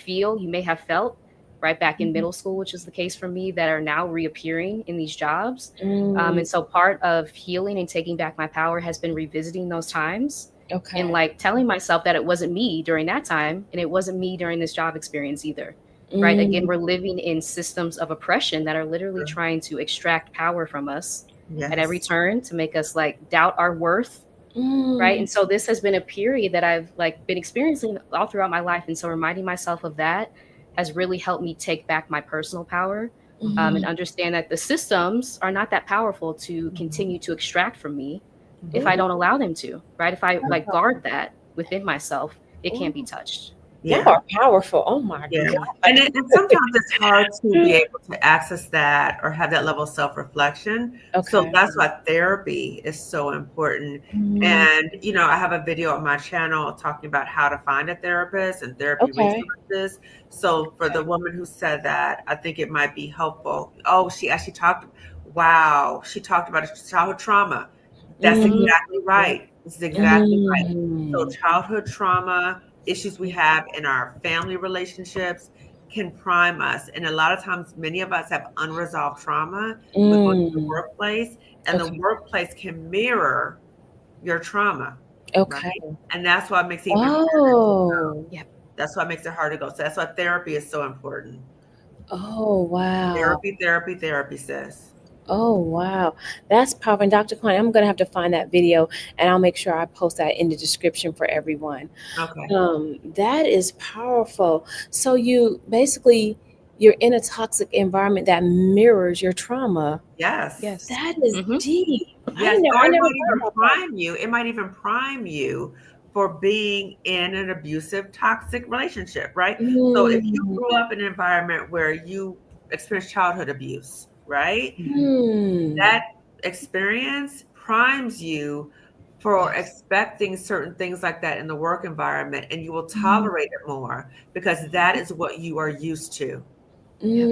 have felt right back in middle school, which is the case for me, that are now reappearing in these jobs. mm. And so part of healing and taking back my power has been revisiting those times and Okay. like telling myself that it wasn't me during that time and it wasn't me during this job experience either. Right. Again, Mm, we're living in systems of oppression that are literally trying to extract power from us at every Yes. turn to make us like doubt our worth. Right. mm, And so this has been a period that I've like been experiencing all throughout my life. And so reminding myself of that has really helped me take back my personal power, and mm. understand that the systems are not that powerful to continue to extract from me if I Mhm. don't Ooh, allow them to, right? If I like wow. guard that within myself, it can't be Ooh, touched. y'all Yeah. are powerful. Oh my Yeah. God. And sometimes it's hard to be able to access that or have that level of self-reflection. So Okay. that's why therapy is so important. Mm, And, I have a video on my channel talking about how to find a therapist and therapy okay. resources. So for the Okay. woman who said that, I think it might be helpful. Oh, she actually wow, she talked about childhood trauma. That's Mm, exactly right. This is exactly right. So mm, childhood trauma, issues we have in our family relationships can prime us. And a lot of times, many of us have unresolved trauma. We go to the mm. workplace, and the Okay. workplace can mirror your trauma, right? Okay. And that's why it makes it even harder to go. Oh. Yep. That's why it makes it hard to go. So that's why therapy is so important. Oh, wow. Therapy, therapy, therapy, sis. Oh, wow. That's powerful. And Dr. Klein, I'm going to have to find that video and I'll make sure I post that in the description for everyone. Okay. That is powerful. So you basically you're in a toxic environment that mirrors your trauma. Yes. Yes. That is Mm-hmm. deep. Yes, or I it never might thought even about that. prime you. It might even prime you for being in an abusive, toxic relationship, right? So if you Mm, grew up in an environment where you experienced childhood abuse, right? mm, That experience primes you for yes. expecting certain things like that in the work environment, and you will Mm, tolerate it more because that is what you are used to, Yep.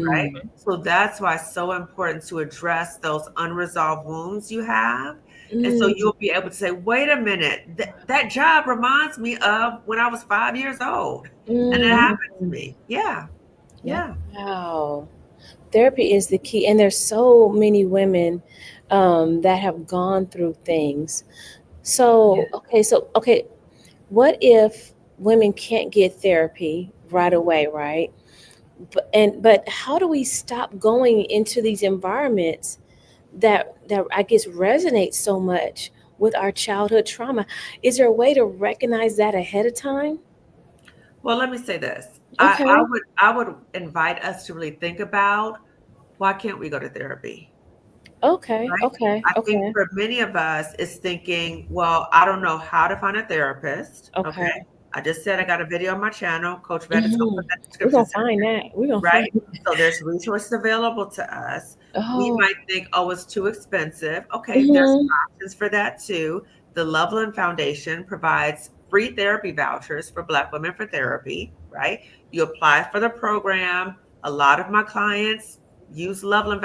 right? mm, So that's why it's so important to address those unresolved wounds you have. And so mm, you'll be able to say, wait a minute, that job reminds me of when I was 5 years old. And that mm. happened to me. Yeah. Yep. Yeah. Wow. Therapy is the key. And there's so many women that have gone through things. Yeah. So, okay, what if women can't get therapy right away, right? But how do we stop going into these environments that I guess resonates so much with our childhood trauma? Is there a way to recognize that ahead of time? Well, let me say this. Okay. I would invite us to really think about, why can't we go to therapy? Okay. Right? Okay. I think Okay. for many of us, it's thinking, well, I don't know how to find a therapist. Okay. Okay. I just said I got a video on my channel. Coach Vett is going to Hmm. put that We're description gonna section, find that. We're gonna find right? that. So there's resources available to us. We Oh. might think, oh, it's too expensive. Okay, there's Hmm. options for that too. The Loveland Foundation provides free therapy vouchers for Black women for therapy, right? You apply for the program. A lot of my clients use Loveland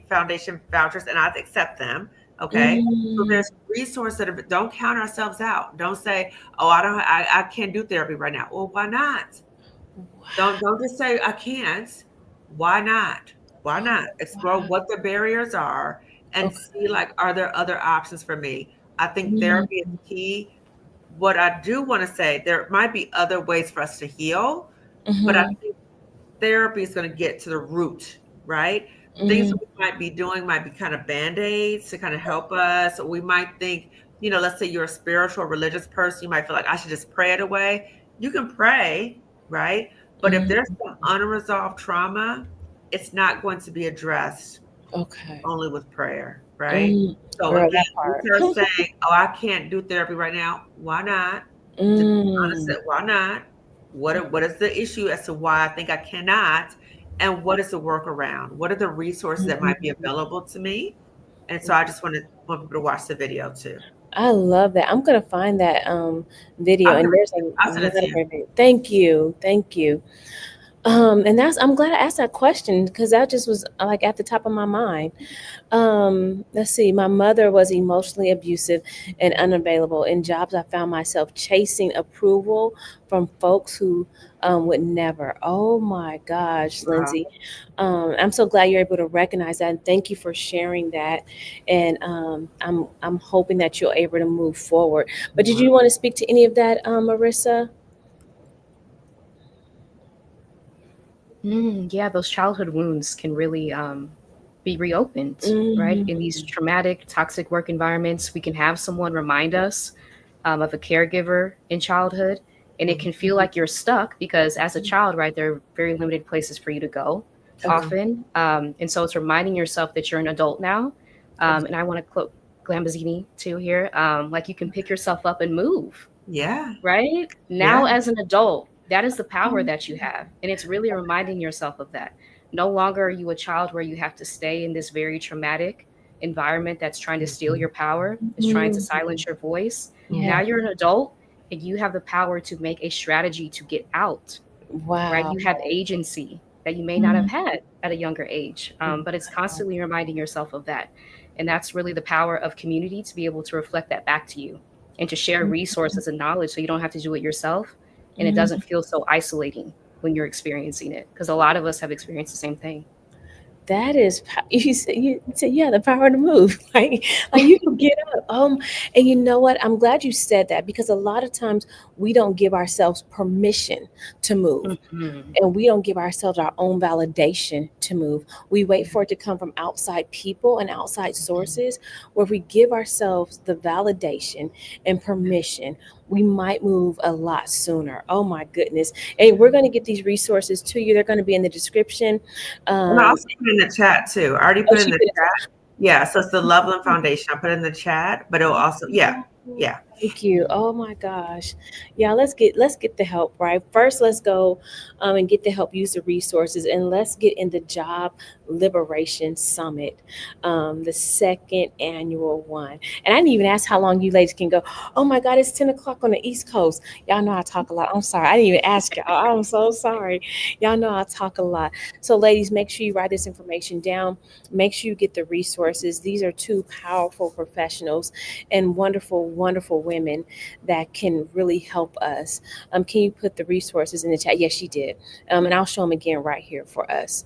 Foundation vouchers, and I accept them. Okay. So Mm. there's resources that don't count ourselves out. Don't say, oh, I can't do therapy right now. Well, why not? Don't just say I can't. Why not? Why Oh, not? Explore wow. what the barriers are and see, Okay. like, are there other options for me? I think Mm. therapy is key. What I do want to say, there might be other ways for us to heal, but I Mm-hmm. think therapy is going to get to the root, right? Things Mm. that we might be doing might be kind of band-aids to kind of help us. We might think, let's say you're a spiritual religious person, you might feel like I should just pray it away. You can pray, right? But if there's Mm. some unresolved trauma, it's not going to be addressed Okay. only with prayer, right? Mm. So Girl, again, that we part. are saying, "Oh, I can't do therapy right now." Why not? Just be honest. Mm. Why not? What is the issue as to why I think I cannot, and what is the workaround? What are the resources that might be Mhm. available to me? And so I just want people to watch the video too. I love that. I'm gonna find that video, I'll and give it there's to you. a I'll send it lot to of you. great Thank you, thank you. And I'm glad I asked that question because that just was like at the top of my mind. Let's see. My mother was emotionally abusive and unavailable. In jobs, I found myself chasing approval from folks who would never. Oh my gosh, Wow. Lindsay. I'm so glad you're able to recognize that, and thank you for sharing that. And I'm hoping that you're able to move forward. But did you want to speak to any of that, Marissa? Yeah, those childhood wounds can really be reopened, right? Mm, In these traumatic, toxic work environments, we can have someone remind us of a caregiver in childhood, and it Mhm. can feel like you're stuck because as a child, right, there are very limited places for you to go okay. often. And so it's reminding yourself that you're an adult now. Okay. And I want to quote Glambazini too here, like you can pick yourself up and move, Yeah. right? Yeah. Now, as an adult, that is the power that you have. And it's really reminding yourself of that. No longer are you a child where you have to stay in this very traumatic environment that's trying to steal your power, is trying to Mm, silence your voice. yeah. Now you're an adult and you have the power to make a strategy to get out, right? Wow. You have agency that you may not have Mm, had at a younger age. But it's constantly reminding yourself of that. And that's really the power of community to be able to reflect that back to you and to share resources and knowledge so you don't have to do it yourself. And it mm. doesn't feel so isolating when you're experiencing it because a lot of us have experienced the same thing. That is, you said, yeah, the power to move. Like you can get up. And you know what? I'm glad you said that because a lot of times we don't give ourselves permission to move. Mhm. And we don't give ourselves our own validation to move. We wait for it to come from outside people and outside sources. Where we give ourselves the validation and permission, we might move a lot sooner. Oh my goodness. And we're going to get these resources to you. They're going to be in the description. And I Um, also put in the chat too. I already oh, put in she the put it. chat. Yeah, so it's the Loveland Foundation. I put in the chat, but it'll also, yeah, yeah. Thank you. Oh my gosh. Yeah, let's get the help, right? First, let's go and get the help, use the resources, and let's get in the Job Liberation Summit, the second annual one. And I didn't even ask how long you ladies can go. Oh my God, it's 10 o'clock on the East Coast. Y'all know I talk a lot. I'm sorry. I didn't even ask y'all. I'm so sorry. Y'all know I talk a lot. So, ladies, make sure you write this information down. Make sure you get the resources. These are two powerful professionals and wonderful, wonderful women that can really help us. Can you put the resources in the chat? Yes, she did. And I'll show them again right here for us.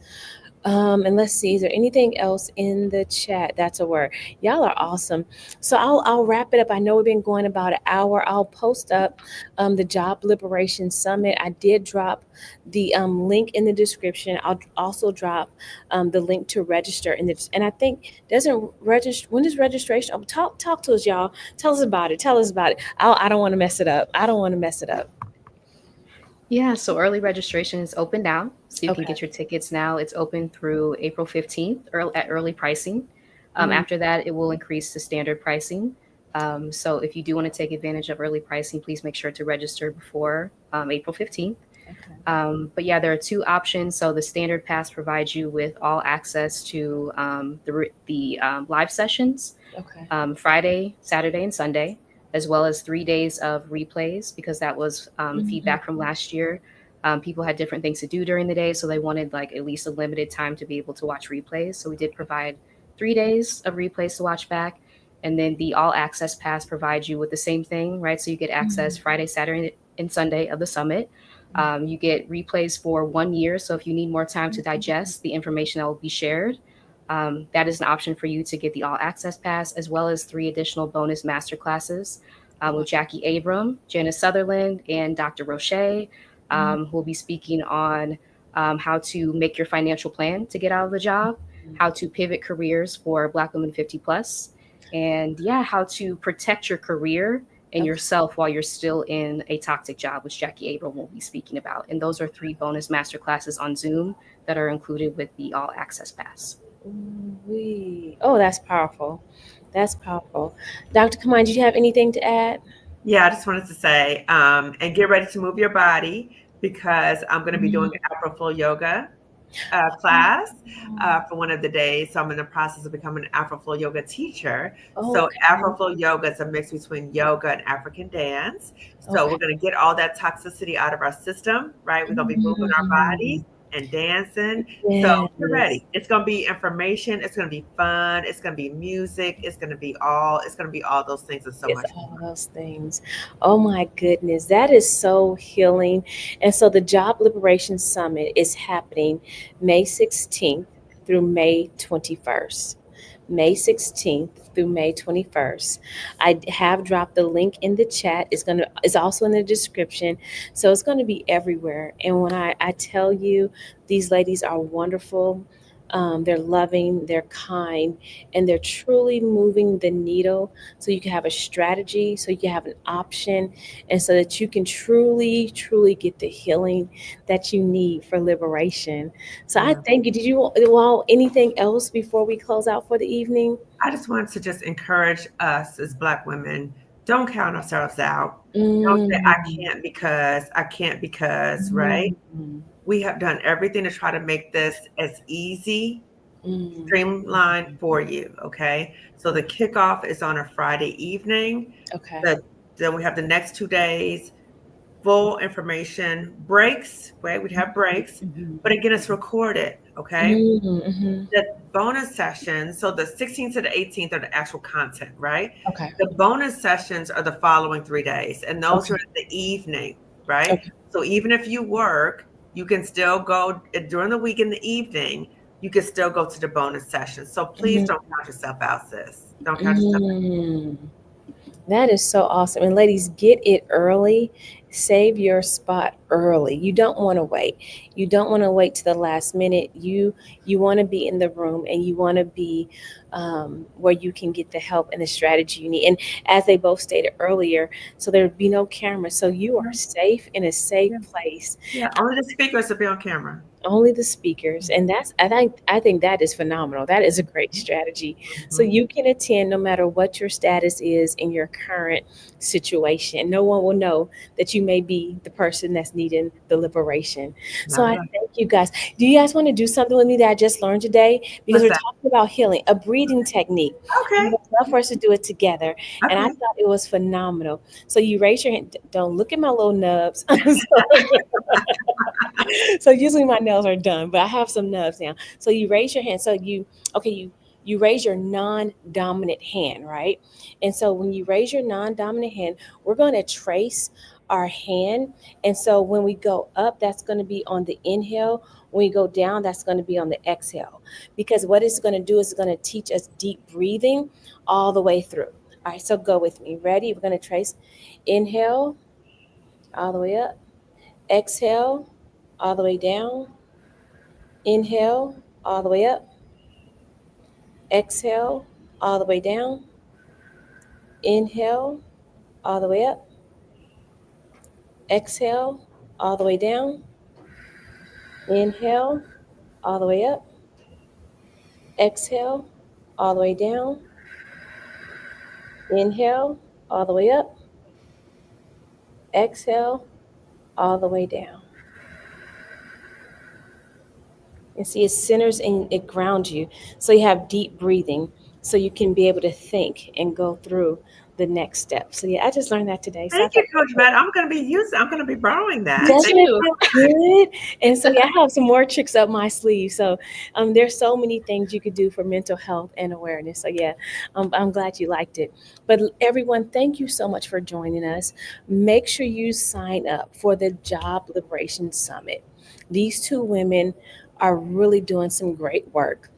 And let's see, is there anything else in the chat? That's a word. Y'all are awesome. So I'll wrap it up. I know we've been going about an hour. I'll post up the Job Liberation Summit. I did drop the link in the description. I'll also drop the link to register in the, and I think doesn't register, when does registration, oh, talk to us, y'all. Tell us about it. Tell us about it. I don't want to mess it up. I don't want to mess it up. Yeah, so early registration is open now. So you can Okay. get your tickets now. It's open through April 15th at early pricing. Mm, After that, it will increase to standard pricing. So if you do want to take advantage of early pricing, please make sure to register before April 15th. okay. But yeah, there are two options. So the standard pass provides you with all access to the live sessions Okay. Friday, Saturday, and Sunday, as well as 3 days of replays because that was Mhm. feedback from last year. People had different things to do during the day, so they wanted like at least a limited time to be able to watch replays. So we did provide 3 days of replays to watch back. And then the all access pass provides you with the same thing, right? So you get access Mhm. Friday, Saturday, and Sunday of the summit. You get replays for 1 year. So if you need more time to digest the information that will be shared, that is an option for you to get the all access pass, as well as 3 additional bonus master classes Wow. with Jackie Abram, Janice Sutherland, and Dr. Roche, Mhm. who will be speaking on how to make your financial plan to get out of the job, how to pivot careers for Black women 50 plus, and yeah, how to protect your career and Okay. yourself while you're still in a toxic job, which Jackie Abram will be speaking about. And those are 3 bonus master classes on Zoom that are included with the all access pass. Ooh-wee. Oh, that's powerful. That's powerful. Dr. Kaman, did you have anything to add? Yeah, I just wanted to say, and get ready to move your body because I'm going to be doing Mm. an Afro Flow yoga class for one of the days. So I'm in the process of becoming an Afro Flow yoga teacher. So Okay. Afro Flow yoga is a mix between yoga and African dance. So Okay. we're going to get all that toxicity out of our system, right? We're going to be moving our bodies Mm. and dancing. So get Yes. ready. It's going to be information. It's going to be fun. It's going to be music. It's going to be all those things and so It's much all more. those things. Oh my goodness, that is so healing. And so the Job Liberation Summit is happening May 16th through May 21st. May 16th through May 21st. I have dropped the link in the chat. It's also in the description. So it's gonna be everywhere. And when I tell you these ladies are wonderful, they're loving, they're kind, and they're truly moving the needle so you can have a strategy, so you can have an option, and so that you can truly, truly get the healing that you need for liberation. So I Yeah. thank you. Did you want anything else before we close out for the evening? I just want to just encourage us as Black women, don't count ourselves out. Don't say, Mm, I can't because, right? mm, We have done everything to try to make this as easy, mm. streamlined for you. Okay. So the kickoff is on a Friday evening. Okay. The, then we have the next 2 days, full information breaks, right? We have breaks, Mhm. but again, it's recorded. Okay. Mhm. The bonus sessions, so the 16th to the 18th are the actual content, right? Okay. The bonus sessions are the following 3 days, and those are Okay. in the evening, right? Okay. So even if you work, you can still go during the week in the evening, you can still go to the bonus sessions. So please Mhm. don't count yourself out, sis. Don't count yourself Mm. That is so awesome. And ladies, get it early. Save your spot early. You don't want to wait. You don't want to wait to the last minute. You want to be in the room, and you want to be where you can get the help and the strategy you need. And as they both stated earlier, so there'd be no camera, so you are out. safe in a safe Yeah, place. yeah. Only the speakers will be on camera. Only the speakers, and that's, I think that is phenomenal. That is a great strategy. So Mhm. you can attend no matter what your status is in your current situation. No one will know that you may be the person that's needing the liberation. So Not I at all. thank you guys. Do you guys want to do something with me that I just learned today? Because What's we're that? talking about healing, a breathing technique. I Okay. would love for us to do it together. And I Okay. thought it was phenomenal. So you raise your hand. Don't look at my little nubs. So usually my nails are done, but I have some nubs now. So you raise your hand. So you, okay, you raise your non-dominant hand, right? And so when you raise your non-dominant hand, we're going to trace our hand. And so when we go up, that's going to be on the inhale. When we go down, that's going to be on the exhale. Because what it's going to do is it's going to teach us deep breathing all the way through. All right, so go with me. Ready? We're going to trace inhale all the way up, exhale all the way down, inhale all the way up, exhale all the way down, inhale all the way up, exhale all the way down, inhale all the way up, exhale all the way down, inhale all the way up, exhale all the way down. And see, it centers and it grounds you. So you have deep breathing so you can be able to think and go through the next step. So yeah, I just learned that today. So I Thank you, thought Coach Vett. I'm going to be borrowing that. Me doesn't Thank it too. feel good? And so yeah, I have some more tricks up my sleeve. So there's so many things you could do for mental health and awareness. So yeah, I'm glad you liked it. But everyone, thank you so much for joining us. Make sure you sign up for the Job Liberation Summit. These two women are really doing some great work,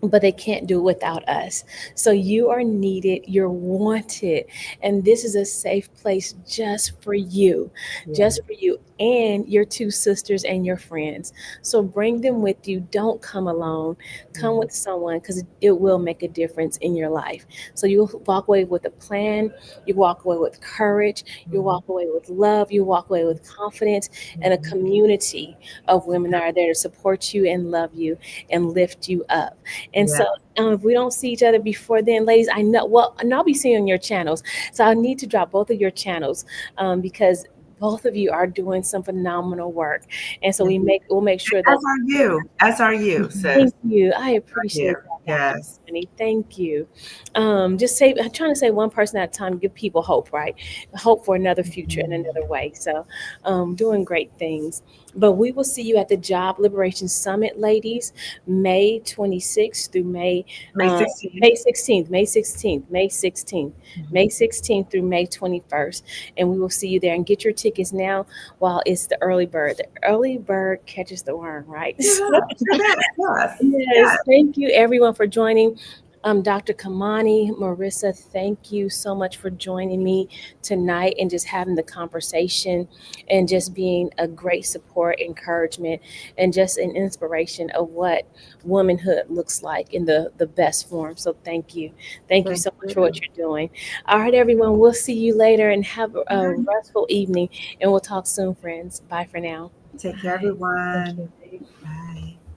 but they can't do it without us. So you are needed, you're wanted, and this is a safe place you. just for you and your two sisters and your friends. So bring them with you. Don't come alone. Come with someone because it will make a difference in your life. So you walk away with a plan, you walk away with courage, you walk away with love, you walk away with confidence, and a community of women that are there to support you and love you and lift you up. And Yeah. so if we don't see each other before then, ladies, I know, well, and I'll be seeing you on your channels. So I need to drop both of your channels because both of you are doing some phenomenal work. And so we'll make sure that. As are you. As are you, sis. Thank you. I appreciate You. that, Dr. Yes. Tiffany. Thank you. Just say, I'm trying to say one person at a time, give people hope, right? Hope for another future in another way. So, doing great things. But we will see you at the Job Liberation Summit, ladies, May 26th through May uh, 16th. May 16th, May 16th, May 16th, May 16th through May 21st. And we will see you there and get your tickets now while it's the early bird. The early bird catches the worm, right? Yeah. Yes. Yes, Yes. thank you everyone for joining. Dr. Kamani, Marissa, thank you so much for joining me tonight and just having the conversation and just being a great support, encouragement, and just an inspiration of what womanhood looks like in the best form. So thank you. Thank you Thank so much for you. what you're doing. All right, everyone, we'll see you later and have a restful evening, and we'll talk soon, friends. Bye for now. Take care, Thank everyone. you.